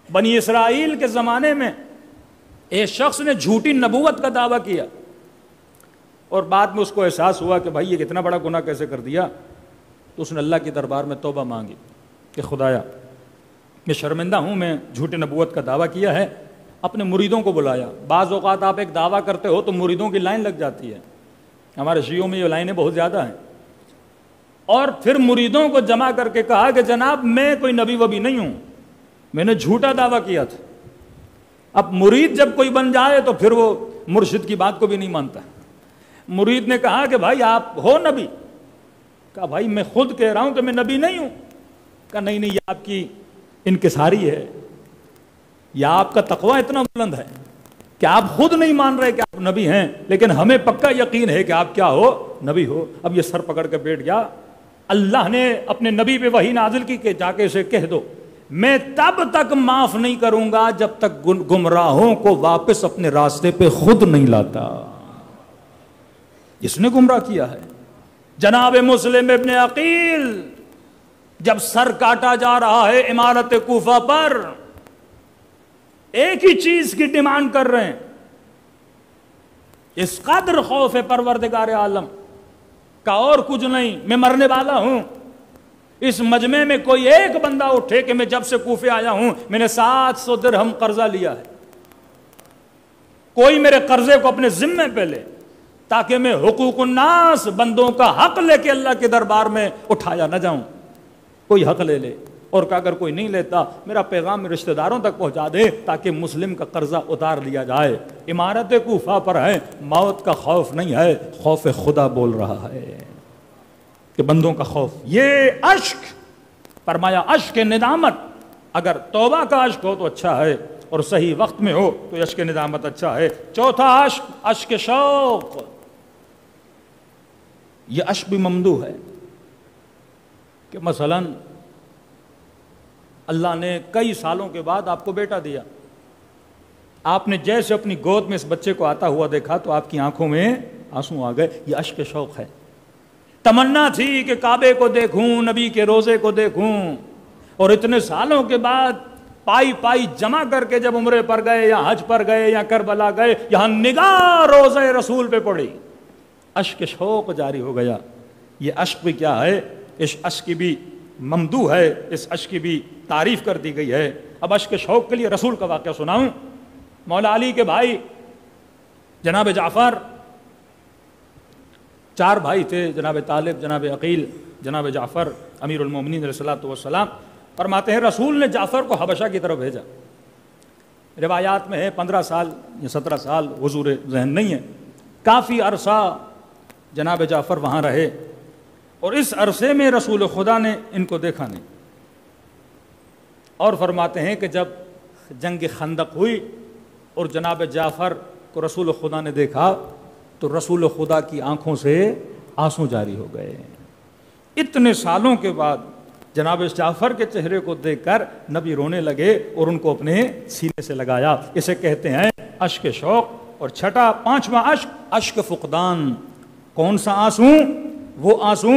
بنی اسرائیل کے زمانے میں ایک شخص نے جھوٹی نبوت کا دعویٰ کیا اور بعد میں اس کو احساس ہوا کہ بھائی یہ کتنا بڑا گناہ کیسے کر دیا، تو اس نے اللہ کی دربار میں توبہ مانگی کہ خدایا میں شرمندہ ہوں، میں جھوٹی نبوت کا دعویٰ کیا ہے۔ اپنے مریدوں کو بلایا۔ بعض اوقات آپ ایک دعویٰ کرتے ہو تو مریدوں کی لائن لگ جاتی ہے، ہمارے شیعوں میں یہ لائنیں بہت زیادہ ہیں۔ اور پھر مریدوں کو جمع کر کے کہا کہ جناب میں کوئی نبی وبی نہیں ہوں، میں نے جھوٹا دعویٰ کیا تھا۔ اب مرید جب کوئی بن جائے تو پھر وہ مرشد کی بات کو بھی نہیں مانتا۔ مرید نے کہا کہ بھائی آپ ہو نبی؟ کہا بھائی میں خود کہہ رہا ہوں کہ میں نبی نہیں ہوں۔ کہا نہیں نہیں، یہ آپ کی انکساری ہے، یا آپ کا تقوی اتنا بلند ہے کہ آپ خود نہیں مان رہے کہ آپ نبی ہیں، لیکن ہمیں پکا یقین ہے کہ آپ کیا ہو، نبی ہو۔ اب یہ سر پکڑ کے بیٹھ گیا۔ اللہ نے اپنے نبی پہ وحی نازل کی کہ جا کے اسے کہہ دو میں تب تک معاف نہیں کروں گا جب تک گمراہوں کو واپس اپنے راستے پہ خود نہیں لاتا۔ اس نے گمراہ کیا ہے۔ جناب مسلم ابن عقیل جب سر کاٹا جا رہا ہے امارت کوفہ پر، ایک ہی چیز کی ڈیمانڈ کر رہے ہیں، اس قدر خوف پروردگار عالم کا اور کچھ نہیں، میں مرنے والا ہوں۔ اس مجمع میں کوئی ایک بندہ اٹھے کہ میں جب سے کوفے آیا ہوں میں نے 700 درہم قرضہ لیا ہے، کوئی میرے قرضے کو اپنے ذمے پہ لے تاکہ میں حقوق الناس، بندوں کا حق لے کے اللہ کے دربار میں اٹھایا نہ جاؤں۔ کوئی حق لے لے، اور کہ اگر کوئی نہیں لیتا میرا پیغام رشتہ داروں تک پہنچا دے تاکہ مسلم کا قرضہ اتار لیا جائے۔ عمارت کوفہ پر ہے، موت کا خوف نہیں ہے، خوف خدا بول رہا ہے کہ بندوں کا خوف۔ یہ اشک، فرمایا اشک ندامت، اگر توبہ کا اشک ہو تو اچھا ہے اور صحیح وقت میں ہو تو اشک ندامت اچھا ہے۔ چوتھا اشک، اشک شوق۔ یہ اشک بھی ممدوح ہے کہ مثلا اللہ نے کئی سالوں کے بعد آپ کو بیٹا دیا، آپ نے جیسے اپنی گود میں اس بچے کو آتا ہوا دیکھا تو آپ کی آنکھوں میں آنسو آ گئے، یہ اشک شوق ہے۔ تمنا تھی کہ کعبے کو دیکھوں، نبی کے روزے کو دیکھوں، اور اتنے سالوں کے بعد پائی پائی جمع کر کے جب عمرے پر گئے یا حج پر گئے یا کربلا گئے، یہاں نگاہ روزے رسول پہ پڑی، اشک شوق جاری ہو گیا۔ یہ اشک بھی کیا ہے؟ اس اشک کی بھی ممدوح ہے، اس اشک کی بھی تعریف کر دی گئی ہے۔ اب اشک شوق کے لیے رسول کا واقعہ سناؤں۔ مولا علی کے بھائی جناب جعفر، 4 بھائی تھے، جناب طالب، جناب عقیل، جناب جعفر امیر المومنین علیہ الصلوۃ والسلام۔ فرماتے ہیں رسول نے جعفر کو حبشہ کی طرف بھیجا۔ روایات میں ہے 15 سال یا 17 سال، حضور ذہن نہیں ہے۔ کافی عرصہ جناب جعفر وہاں رہے، اور اس عرصے میں رسول خدا نے ان کو دیکھا نہیں۔ اور فرماتے ہیں کہ جب جنگ خندق ہوئی اور جناب جعفر کو رسول خدا نے دیکھا تو رسول خدا کی آنکھوں سے آنسو جاری ہو گئے۔ اتنے سالوں کے بعد جناب جعفر کے چہرے کو دیکھ کر نبی رونے لگے اور ان کو اپنے سینے سے لگایا۔ اسے کہتے ہیں اشک شوق۔ اور چھٹا 5واں اشک، اشک فقدان۔ کون سا آنسو؟ وہ آنسو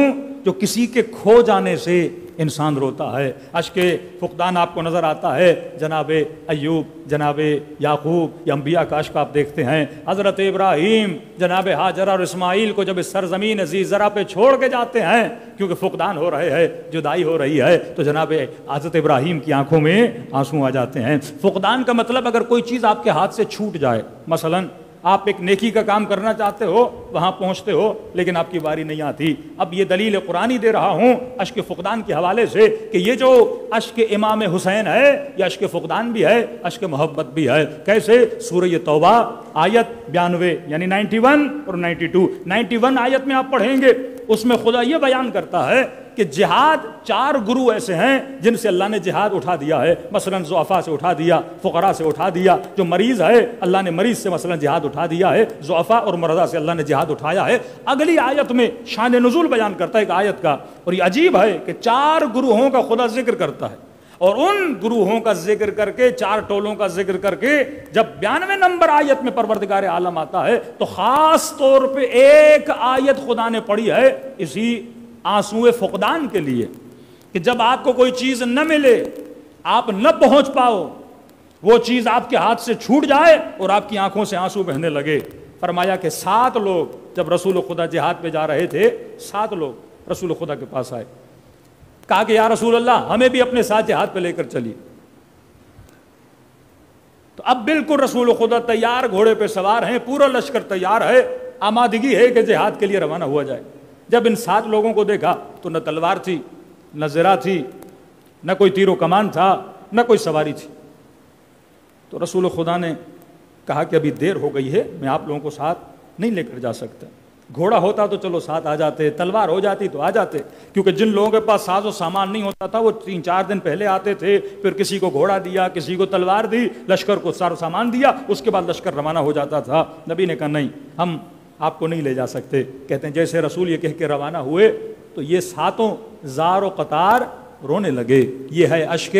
جو کسی کے کھو جانے سے انسان روتا ہے۔ اشک فقدان آپ کو نظر آتا ہے جناب ایوب، جناب یعقوب، یا انبیاء کا اشک آپ دیکھتے ہیں۔ حضرت ابراہیم جناب ہاجرہ اور اسماعیل کو جب اس سرزمین ذی زرع پہ چھوڑ کے جاتے ہیں کیونکہ فقدان ہو رہے ہیں، جدائی ہو رہی ہے، تو جناب حضرت ابراہیم کی آنکھوں میں آنسو آ جاتے ہیں۔ فقدان کا مطلب اگر کوئی چیز آپ کے ہاتھ سے چھوٹ جائے، مثلاً آپ ایک نیکی کا کام کرنا چاہتے ہو، وہاں پہنچتے ہو لیکن آپ کی باری نہیں آتی۔ اب یہ دلیل قرآنی دے رہا ہوں اشک فقدان کے حوالے سے کہ یہ جو اشک امام حسین ہے یہ اشک فقدان بھی ہے، اشک محبت بھی ہے۔ کیسے؟ سورہ توبہ آیت 92 یعنی 91 اور 92 آیت میں آپ پڑھیں گے، اس میں خدا یہ بیان کرتا ہے کہ جہاد 4 گروہ ایسے ہیں جن سے اللہ نے جہاد اٹھا دیا ہے. مثلا ضعفاء سے اٹھا دیا, فقراء سے اٹھا دیا. جو مریض ہے اللہ نے مریض سے مثلا جہاد اٹھا دیا ہے. ضعفاء اور مرضى سے اللہ نے جہاد اٹھایا ہے. اگلی آیت میں شان نزول بیان کرتا ہے ایک آیت کا, اور یہ عجیب ہے کہ 4 گروہوں کا خدا ذکر کرتا ہے, اور ان گروہوں کا ذکر کر کے 4 ٹولوں کا ذکر کر کے جب 92 نمبر آیت میں پروردگار عالم آتا ہے تو خاص طور پہ ایک آیت خدا نے پڑھی ہے اسی آنسو فقدان کے لیے, کہ جب آپ کو کوئی چیز نہ ملے, آپ نہ پہنچ پاؤ, وہ چیز آپ کے ہاتھ سے چھوٹ جائے اور آپ کی آنکھوں سے آنسو بہنے لگے. فرمایا کہ 7 لوگ جب رسول خدا جہاد پہ جا رہے تھے, 7 لوگ رسول خدا کے پاس آئے, کہا کہ یا رسول اللہ ہمیں بھی اپنے ساتھ جہاد پہ لے کر چلیے. تو اب بالکل رسول خدا تیار, گھوڑے پہ سوار ہیں, پورا لشکر تیار ہے, آمادگی ہے کہ جہاد کے لیے روانہ ہوا جائے. جب ان 7 لوگوں کو دیکھا تو نہ تلوار تھی, نہ زرہ تھی, نہ کوئی تیر و کمان تھا, نہ کوئی سواری تھی. تو رسول خدا نے کہا کہ ابھی دیر ہو گئی ہے, میں آپ لوگوں کو ساتھ نہیں لے کر جا سکتا. گھوڑا ہوتا تو چلو ساتھ آ جاتے, تلوار ہو جاتی تو آ جاتے, کیونکہ جن لوگوں کے پاس ساز و سامان نہیں ہوتا تھا وہ 3-4 دن پہلے آتے تھے, پھر کسی کو گھوڑا دیا, کسی کو تلوار دی, لشکر کو ساز و سامان دیا, اس کے بعد لشکر روانہ ہو جاتا تھا. نبی نے کہا نہیں, ہم آپ کو نہیں لے جا سکتے. کہتے ہیں جیسے رسول یہ کہہ کے روانہ ہوئے تو یہ 7 زار و قطار رونے لگے. یہ ہے اشک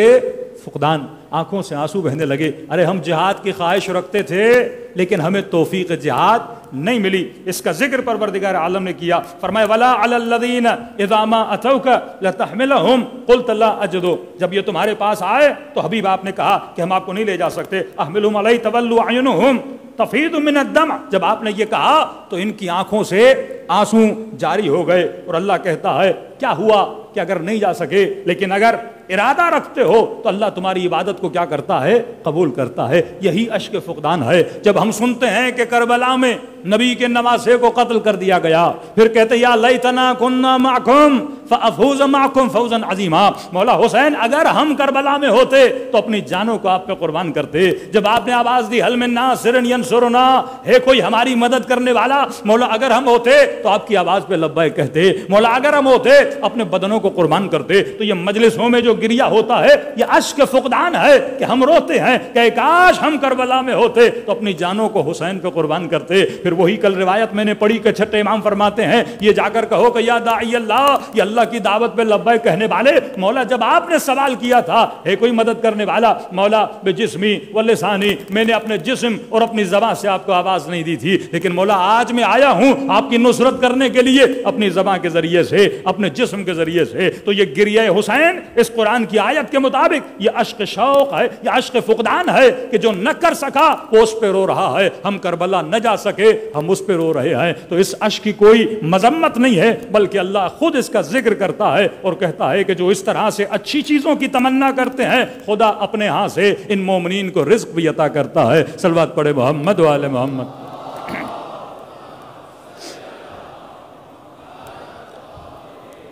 فقدان, آنکھوں سے آنسو بہنے لگے. ارے ہم جہاد کی خواہش رکھتے تھے لیکن ہمیں توفیق جہاد نہیں ملی. اس کا ذکر پروردگار عالم نے کیا. فرمایا ولا علی الذین اذا ما اتوک لتحملهم قلت لا اجد. جب یہ تمہارے پاس آئے تو حبیب آپ نے کہا کہ ہم آپ کو نہیں لے جا سکتے. احملهم علی تولوا اعینهم تفیض من الدمع. جب آپ نے یہ کہا تو ان کی آنکھوں سے آنسو جاری ہو گئے. اور اللہ کہتا ہے کیا ہوا کہ اگر نہیں جا سکے لیکن اگر ارادہ رکھتے ہو تو اللہ تمہاری عبادت کو کیا کرتا ہے, قبول کرتا ہے. یہی اشک فقدان ہے. جب ہم سنتے ہیں کہ کربلا میں نبی کے نواسے کو قتل کر دیا گیا, پھر کہتے یا لیتنا کنا معکم فافوز معکم فوزا عظیما. مولا حسین اگر ہم کربلا میں ہوتے تو اپنی جانوں کو آپ پہ قربان کرتے. جب آپ نے آواز دی حل من ناصر ینصرنا, ہے کوئی ہماری مدد کرنے والا, مولا اگر ہم ہوتے تو آپ کی آواز پہ لبیک کہتے. مولا اگر ہم ہوتے اپنے بدنوں کو قربان کرتے. تو یہ مجلسوں میں جو گریا ہوتا ہے یہ اشک فقدان ہے کہ ہم روتے ہیں کہ کاش ہم کربلا میں ہوتے تو اپنی جانوں کو حسین پہ قربان کرتے. پھر وہی کل روایت میں نے پڑھی کہ چھٹے امام فرماتے ہیں یہ جا کر کہو کہ یا داعی اللہ, یہ اللہ کی دعوت پہ لبیک کہنے والے, مولا جب آپ نے سوال کیا تھا ہے کوئی مدد کرنے والا, مولا بجسمی واللسانی, میں نے اپنے جسم اور اپنی زبان سے آپ کو آواز نہیں دی تھی, لیکن مولا آج میں آیا ہوں آپ کی نصرت کرنے کے لیے اپنی زبان کے ذریعے سے, اپنے جسم کے ذریعے سے. تو یہ گریہ حسین اس قرآن کی آیت کے مطابق یہ عشق شوق ہے, یہ عشق فقدان ہے کہ جو نہ کر سکا وہ اس پہ رو رہا ہے. ہم کربلا نہ جا سکے ہم اس پہ رو رہے ہیں. تو اس عشق کی کوئی مذمت نہیں ہے بلکہ اللہ خود اس کا ذکر کرتا ہے اور کہتا ہے کہ جو اس طرح سے اچھی چیزوں کی تمنا کرتے ہیں خدا اپنے ہاں سے ان مومنین کو رزق بھی عطا کرتا ہے. صلوات پڑھے محمد و آل محمد.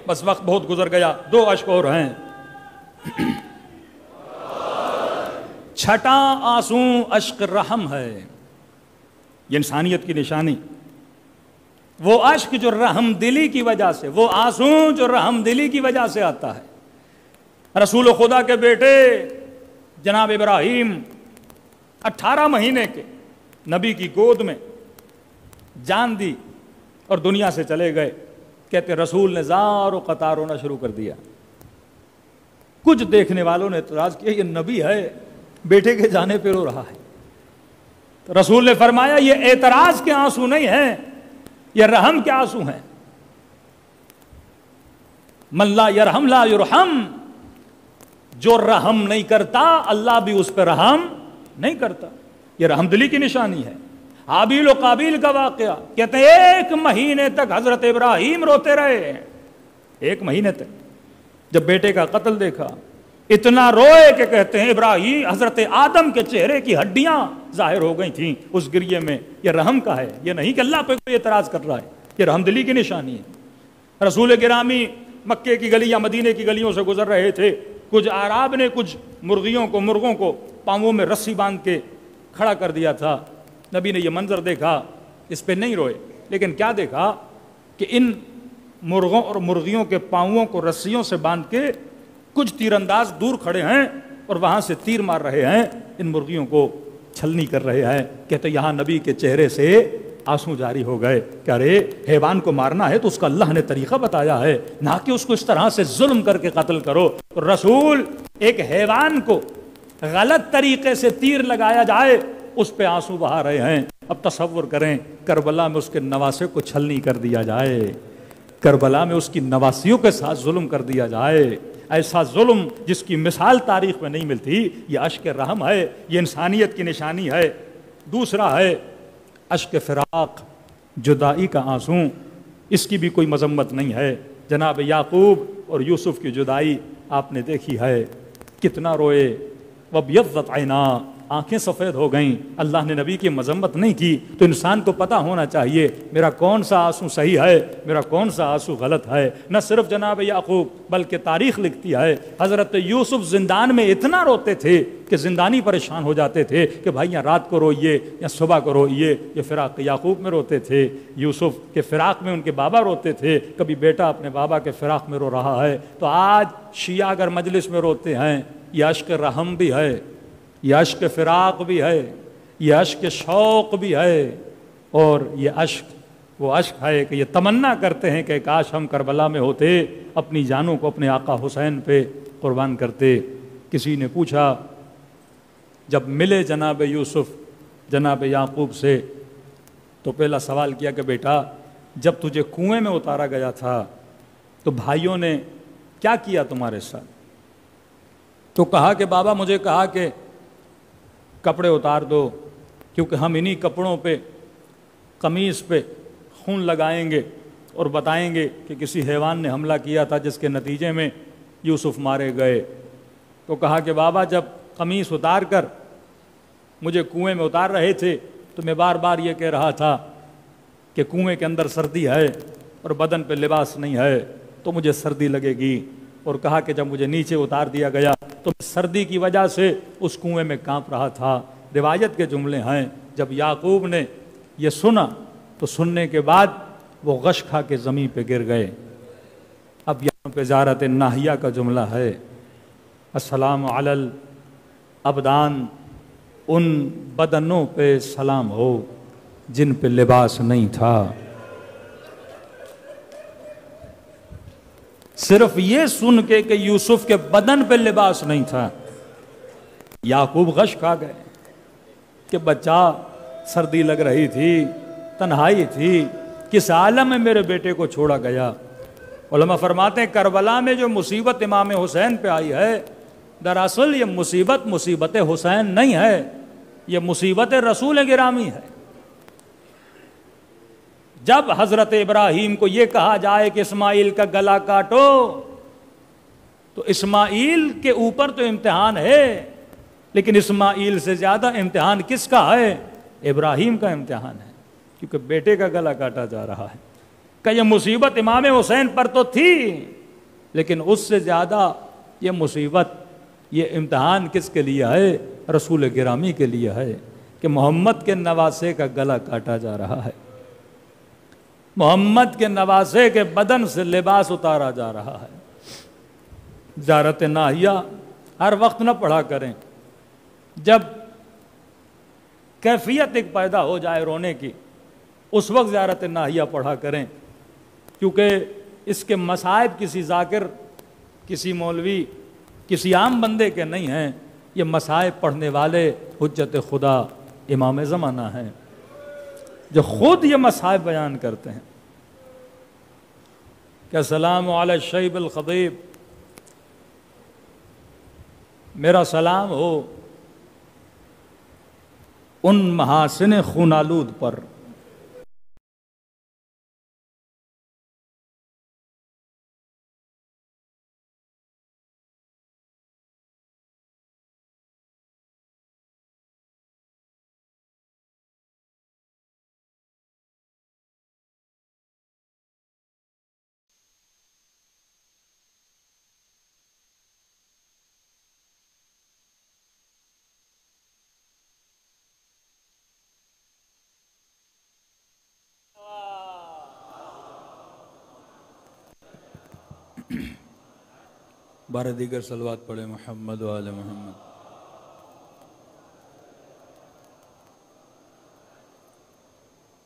بس وقت بہت گزر گیا, 2 اشک اور ہیں. چھٹا آنسو اشک رحم ہے, یہ انسانیت کی نشانی. وہ اشک جو رحم دلی کی وجہ سے, وہ آنسو جو رحم دلی کی وجہ سے آتا ہے. رسول خدا کے بیٹے جناب ابراہیم 18 مہینے کے نبی کی گود میں جان دی اور دنیا سے چلے گئے. کہتے رسول نے زار و قطار رونا شروع کر دیا. کچھ دیکھنے والوں نے اعتراض کیا یہ نبی ہے بیٹے کے جانے پہ رو رہا ہے. تو رسول نے فرمایا یہ اعتراض کے آنسو نہیں ہیں, یہ رحم کے آنسو ہیں. من لا یرحم لا یرحم, جو رحم نہیں کرتا اللہ بھی اس پہ رحم نہیں کرتا. یہ رحم دلی کی نشانی ہے. حابیل و قابیل کا واقعہ, کہتے ہیں 1 مہینے تک حضرت ابراہیم روتے رہے. 1 مہینے تک جب بیٹے کا قتل دیکھا اتنا روئے کہ کہتے ہیں ابراہیم حضرت آدم کے چہرے کی ہڈیاں ظاہر ہو گئی تھیں اس گریے میں. یہ رحم کا ہے, یہ نہیں کہ اللہ پہ کوئی اعتراض کر رہا ہے, یہ رحم دلی کی نشانی ہے. رسول گرامی مکے کی گلی یا مدینے کی گلیوں سے گزر رہے تھے. کچھ اعراب نے کچھ مرغوں کو پاؤں میں رسی باندھ کے کھڑا کر دیا تھا. نبی نے یہ منظر دیکھا, اس پہ نہیں روئے, لیکن کیا دیکھا کہ ان مرغوں اور مرغیوں کے پاؤں کو رسیوں سے باندھ کے کچھ تیر انداز دور کھڑے ہیں اور وہاں سے تیر مار رہے ہیں، ان مرغیوں کو چھلنی کر رہے ہیں. کہتے یہاں نبی کے چہرے سے آنسو جاری ہو گئے کہ ارے حیوان کو مارنا ہے تو اس کا اللہ نے طریقہ بتایا ہے، نہ کہ اس کو اس طرح سے ظلم کر کے قتل کرو. رسول ایک حیوان کو غلط طریقے سے تیر لگایا جائے اس پہ آنسو بہا رہے ہیں. اب تصور کریں کربلا میں اس کے نواسے کو چھلنی کر دیا جائے، کربلا میں اس کی نواسیوں کے ساتھ ظلم کر دیا جائے، ایسا ظلم جس کی مثال تاریخ میں نہیں ملتی. یہ اشک رحم ہے، یہ انسانیت کی نشانی ہے. دوسرا ہے اشک فراق، جدائی کا آنسو، اس کی بھی کوئی مذمت نہیں ہے. جناب یعقوب اور یوسف کی جدائی آپ نے دیکھی ہے، کتنا روئے. وَبْيَضَّتْ عَيْنَا، آنکھیں سفید ہو گئیں. اللہ نے نبی کی مذمت نہیں کی. تو انسان کو پتہ ہونا چاہیے میرا کون سا آنسو صحیح ہے، میرا کون سا آنسو غلط ہے. نہ صرف جناب یعقوب بلکہ تاریخ لکھتی ہے حضرت یوسف زندان میں اتنا روتے تھے کہ زندانی پریشان ہو جاتے تھے کہ بھائی یا رات کو روئیے یا صبح کو روئیے. یہ فراق یعقوب میں روتے تھے، یوسف کے فراق میں ان کے بابا روتے تھے. کبھی بیٹا اپنے بابا کے فراق میں رو رہا ہے. تو آج شیعہ اگر مجلس میں روتے ہیں، یہ اشک رحم بھی ہے، یہ اشک فراق بھی ہے، یہ اشک شوق بھی ہے، اور یہ اشک وہ اشک ہے کہ یہ تمنا کرتے ہیں کہ کاش ہم کربلا میں ہوتے، اپنی جانوں کو اپنے آقا حسین پہ قربان کرتے. کسی نے پوچھا جب ملے جناب یوسف جناب یعقوب سے تو پہلا سوال کیا کہ بیٹا جب تجھے کنویں میں اتارا گیا تھا تو بھائیوں نے کیا کیا تمہارے ساتھ؟ تو کہا کہ بابا مجھے کہا کہ کپڑے اتار دو، کیونکہ ہم انہی کپڑوں پہ قمیص پہ خون لگائیں گے اور بتائیں گے کہ کسی حیوان نے حملہ کیا تھا جس کے نتیجے میں یوسف مارے گئے. تو کہا کہ بابا جب قمیص اتار کر مجھے کنویں میں اتار رہے تھے تو میں بار بار یہ کہہ رہا تھا کہ کنویں کے اندر سردی ہے اور بدن پہ لباس نہیں ہے تو مجھے سردی لگے گی. اور کہا کہ جب مجھے نیچے اتار دیا گیا تو سردی کی وجہ سے اس کنویں میں کانپ رہا تھا. روایت کے جملے ہیں جب یعقوب نے یہ سنا تو سننے کے بعد وہ غش کھا کے زمین پہ گر گئے. اب یہاں پہ زیارت ناہیہ کا جملہ ہے، السلام علی الابدان، ان بدنوں پہ سلام ہو جن پہ لباس نہیں تھا. صرف یہ سن کے کہ یوسف کے بدن پہ لباس نہیں تھا یعقوب غش کھا گئے کہ بچہ سردی لگ رہی تھی، تنہائی تھی، کس عالم میں میرے بیٹے کو چھوڑا گیا. علماء فرماتے ہیں کربلا میں جو مصیبت امام حسین پہ آئی ہے دراصل یہ مصیبت حسین نہیں ہے، یہ مصیبت رسول گرامی ہے. جب حضرت ابراہیم کو یہ کہا جائے کہ اسماعیل کا گلا کاٹو تو اسماعیل کے اوپر تو امتحان ہے، لیکن اسماعیل سے زیادہ امتحان کس کا ہے؟ ابراہیم کا امتحان ہے، کیونکہ بیٹے کا گلا کاٹا جا رہا ہے. کہ یہ مصیبت امام حسین پر تو تھی لیکن اس سے زیادہ یہ مصیبت، یہ امتحان کس کے لیے ہے؟ رسول گرامی کے لیے ہے کہ محمد کے نواسے کا گلا کاٹا جا رہا ہے، محمد کے نواسے کے بدن سے لباس اتارا جا رہا ہے. زیارت ناہیہ ہر وقت نہ پڑھا کریں، جب کیفیت ایک پیدا ہو جائے رونے کی اس وقت زیارت ناہیہ پڑھا کریں، کیونکہ اس کے مصائب کسی ذاکر، کسی مولوی، کسی عام بندے کے نہیں ہیں. یہ مصائب پڑھنے والے حجت خدا امام زمانہ ہیں جو خود یہ مصائب بیان کرتے ہیں کہ السلام علی الشیب الخضیب، میرا سلام ہو ان محاسن خون آلود پر
بارہ دیگر صلوات پڑھے محمد و آل محمد۔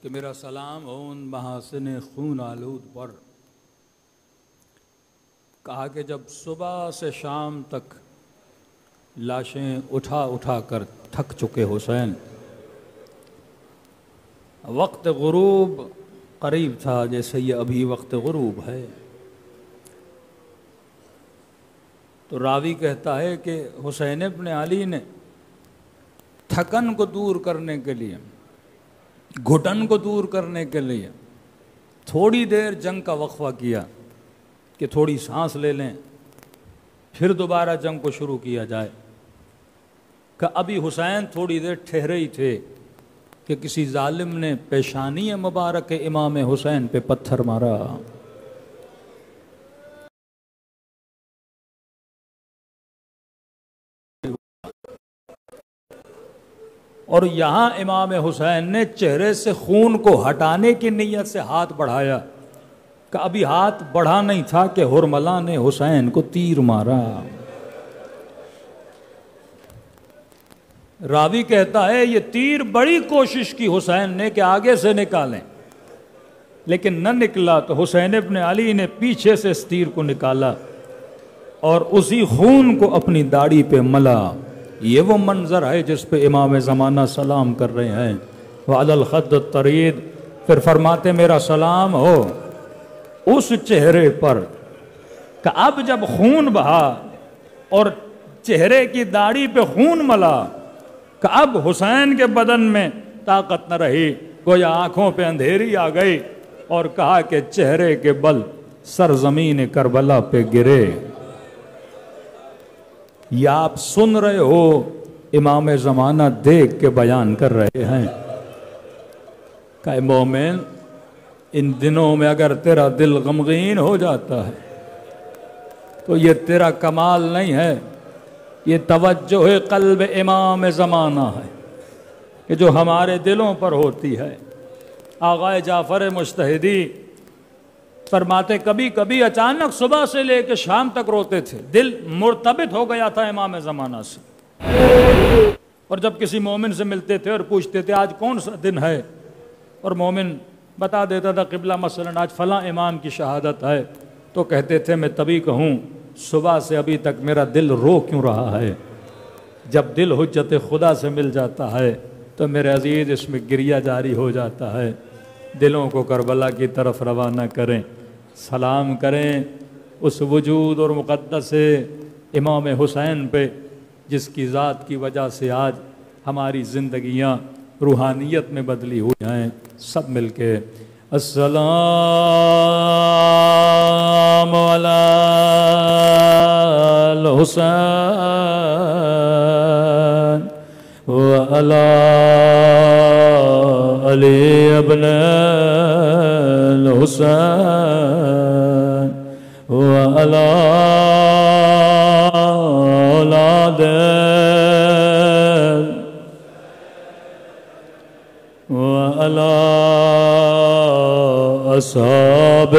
کہ میرا سلام ہو ان محاسن خون آلود پر۔ کہا کہ جب صبح سے شام تک لاشیں اٹھا اٹھا کر تھک چکے حسین، وقت غروب قریب تھا جیسے یہ ابھی وقت غروب ہے، تو راوی کہتا ہے کہ حسین ابن علی نے تھکن کو دور کرنے کے لیے، گھٹن کو دور کرنے کے لیے تھوڑی دیر جنگ کا وقفہ کیا کہ تھوڑی سانس لے لیں، پھر دوبارہ جنگ کو شروع کیا جائے۔ کہ ابھی حسین تھوڑی دیر ٹھہرے ہی تھے کہ کسی ظالم نے پیشانی مبارک امام حسین پہ پتھر مارا۔ اور یہاں امام حسین نے چہرے سے خون کو ہٹانے کی نیت سے ہاتھ بڑھایا کہ ابھی ہاتھ بڑھا نہیں تھا کہ حرملہ نے حسین کو تیر مارا۔ راوی کہتا ہے یہ تیر بڑی کوشش کی حسین نے کہ آگے سے نکالیں، لیکن نہ نکلا، تو حسین ابن علی نے پیچھے سے اس تیر کو نکالا اور اسی خون کو اپنی داڑھی پہ ملا۔ یہ وہ منظر ہے جس پہ امام زمانہ سلام کر رہے ہیں۔ وعلی الخد الطرید، پھر فرماتے میرا سلام ہو اس چہرے پر کہ اب جب خون بہا اور چہرے کی داڑھی پہ خون ملا کہ اب حسین کے بدن میں طاقت نہ رہی، گویا آنکھوں پہ اندھیری آ گئی، اور کہا کہ چہرے کے بل سرزمین کربلا پہ گرے۔ یا آپ سن رہے ہو امام زمانہ دیکھ کے بیان کر رہے ہیں کہ مومن ان دنوں میں اگر تیرا دل غمگین ہو جاتا ہے تو یہ تیرا کمال نہیں ہے، یہ توجہ قلب امام زمانہ ہے کہ جو ہمارے دلوں پر ہوتی ہے۔ آغا جعفر مجتہدی فرماتے کبھی کبھی اچانک صبح سے لے کے شام تک روتے تھے، دل مرتبط ہو گیا تھا امام زمانہ سے۔ اور جب کسی مومن سے ملتے تھے اور پوچھتے تھے آج کون سا دن ہے، اور مومن بتا دیتا تھا قبلہ مثلا آج فلاں امام کی شہادت ہے، تو کہتے تھے میں تبھی کہوں صبح سے ابھی تک میرا دل رو کیوں رہا ہے۔ جب دل حجت خدا سے مل جاتا ہے تو میرے عزیز اس میں گریہ جاری ہو جاتا ہے۔ دلوں کو کربلا کی طرف روانہ کریں، سلام کریں اس وجود اور مقدس امام حسین پہ جس کی ذات کی وجہ سے آج ہماری زندگیاں روحانیت میں بدلی ہوئی ہیں۔ سب مل کے السلام علی الحسین وعلی علی ابن الحسین وعلی اولاد وعلی اصحاب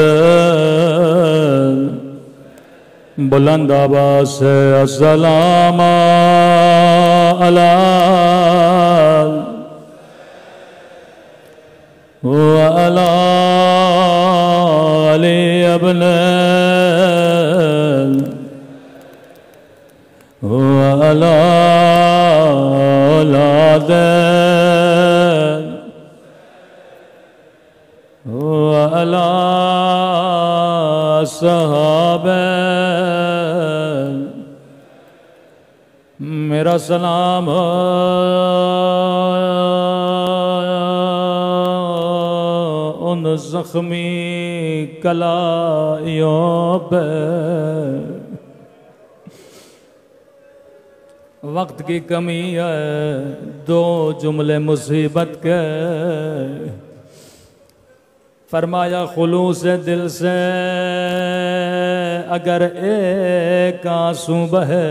بلند آواز سے السلام علی وعلی علی ابن وعلی اولاد وعلی صحابہ میرا سلام ان زخمی کلائیوں پہ۔ وقت کی کمی ہے، دو جملے مصیبت کے، فرمایا خلوص دل سے اگر ایک آنسو بہے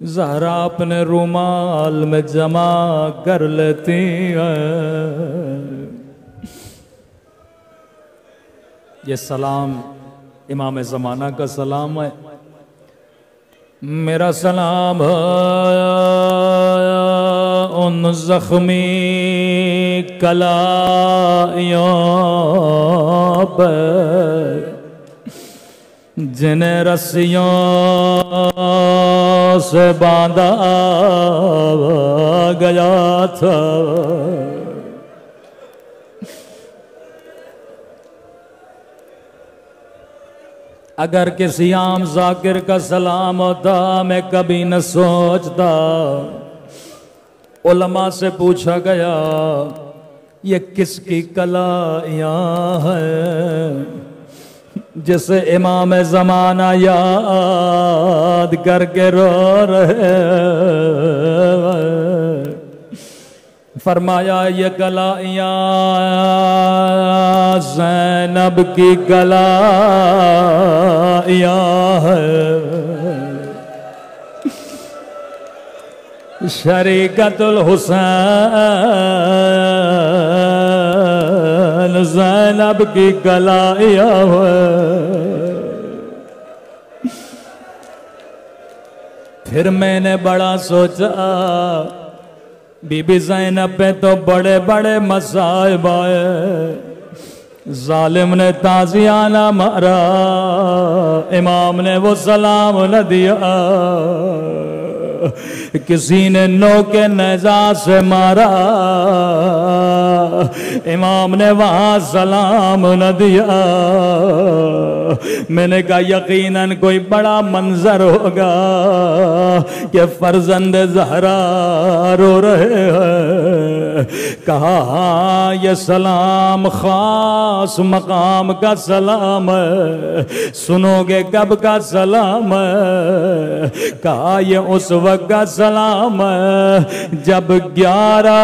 زہرا اپنے رومال میں جمع کر لیتی ہے۔ یہ سلام
امام زمانہ کا سلام ہے، میرا سلام ان زخمی کلائیوں پر جنہیں رسیوں سے باندھا گیا تھا، اگر کسی عام ذاکر کا سلام ہوتا میں کبھی نہ سوچتا۔ علماء سے پوچھا گیا یہ کس کی کلائیاں ہیں جسے امام زمانہ یاد کر کے رو رہے؟ فرمایا یہ کلائیاں زینب کی کلائیاں ہیں، شریکت الحسین زینب کی کلائیاں ہیں۔ پھر میں نے بڑا سوچا بی بی زینب پہ تو بڑے بڑے مصائب آئے، ظالم نے تازیانہ مارا، امام نے وہ سلام نہ دیا، کسی نے نوک نیزہ سے مارا، امام نے وہاں سلام نہ دیا۔ میں نے کہا یقیناً کوئی بڑا منظر ہوگا کہ فرزند زہرا رو رہے ہیں۔ کہا ہاں یہ سلام خاص مقام کا سلام ہے، سنو گے کب کا سلام ہے؟ کہا یہ اس وقت کا سلام ہے جب 11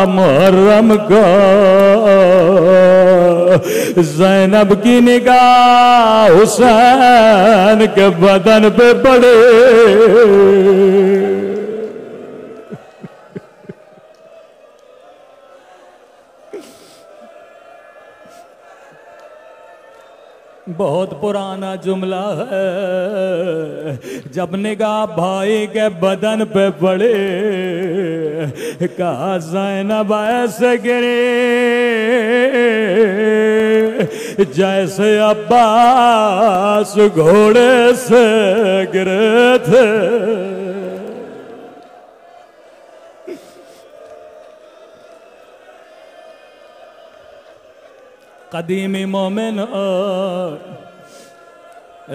محرم کو زینب کی نگاہ حسین کے بدن پہ پڑے۔ بہت پرانا جملہ ہے، جب نگاہ بھائی کے بدن پہ پڑے، کہا زینب ایسے گرے جیسے عباس گھوڑے سے گرے تھے۔ قدیمی مومن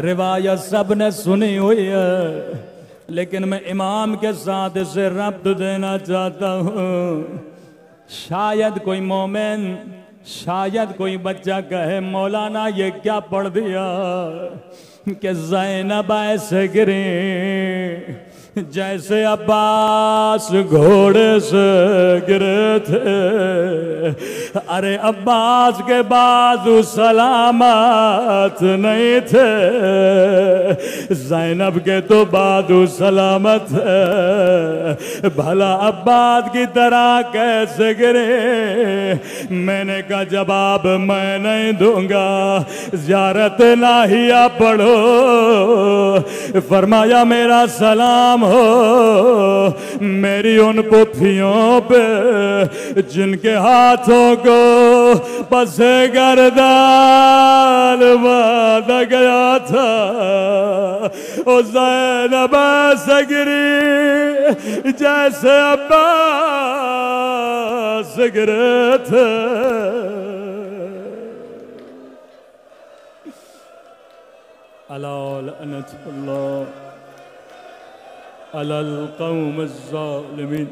روایت سب نے سنی ہوئی ہے، لیکن میں امام کے ساتھ اسے ربط دینا چاہتا ہوں۔ شاید کوئی مومن، شاید کوئی بچہ کہے مولانا یہ کیا پڑھ دیا کہ زینب ایسے گری جیسے عباس گھوڑے سے گرے تھے۔ ارے عباس کے بازو سلامت نہیں تھے، زینب کے تو بازو سلامت ہے، بھلا عباس کی طرح کیسے گرے؟ میں نے کہا جواب میں نہیں دوں گا، زیارت الہیہ پڑھو۔ فرمایا میرا سلام ہو میری ان پتھیوں پہ جن کے ہاتھوں کو پس گردان باندھا گیا تھا۔ او زینب ایسے گری جیسے عباس گرے تھے۔ الا لعنت اللہ علی القوم الظالمین۔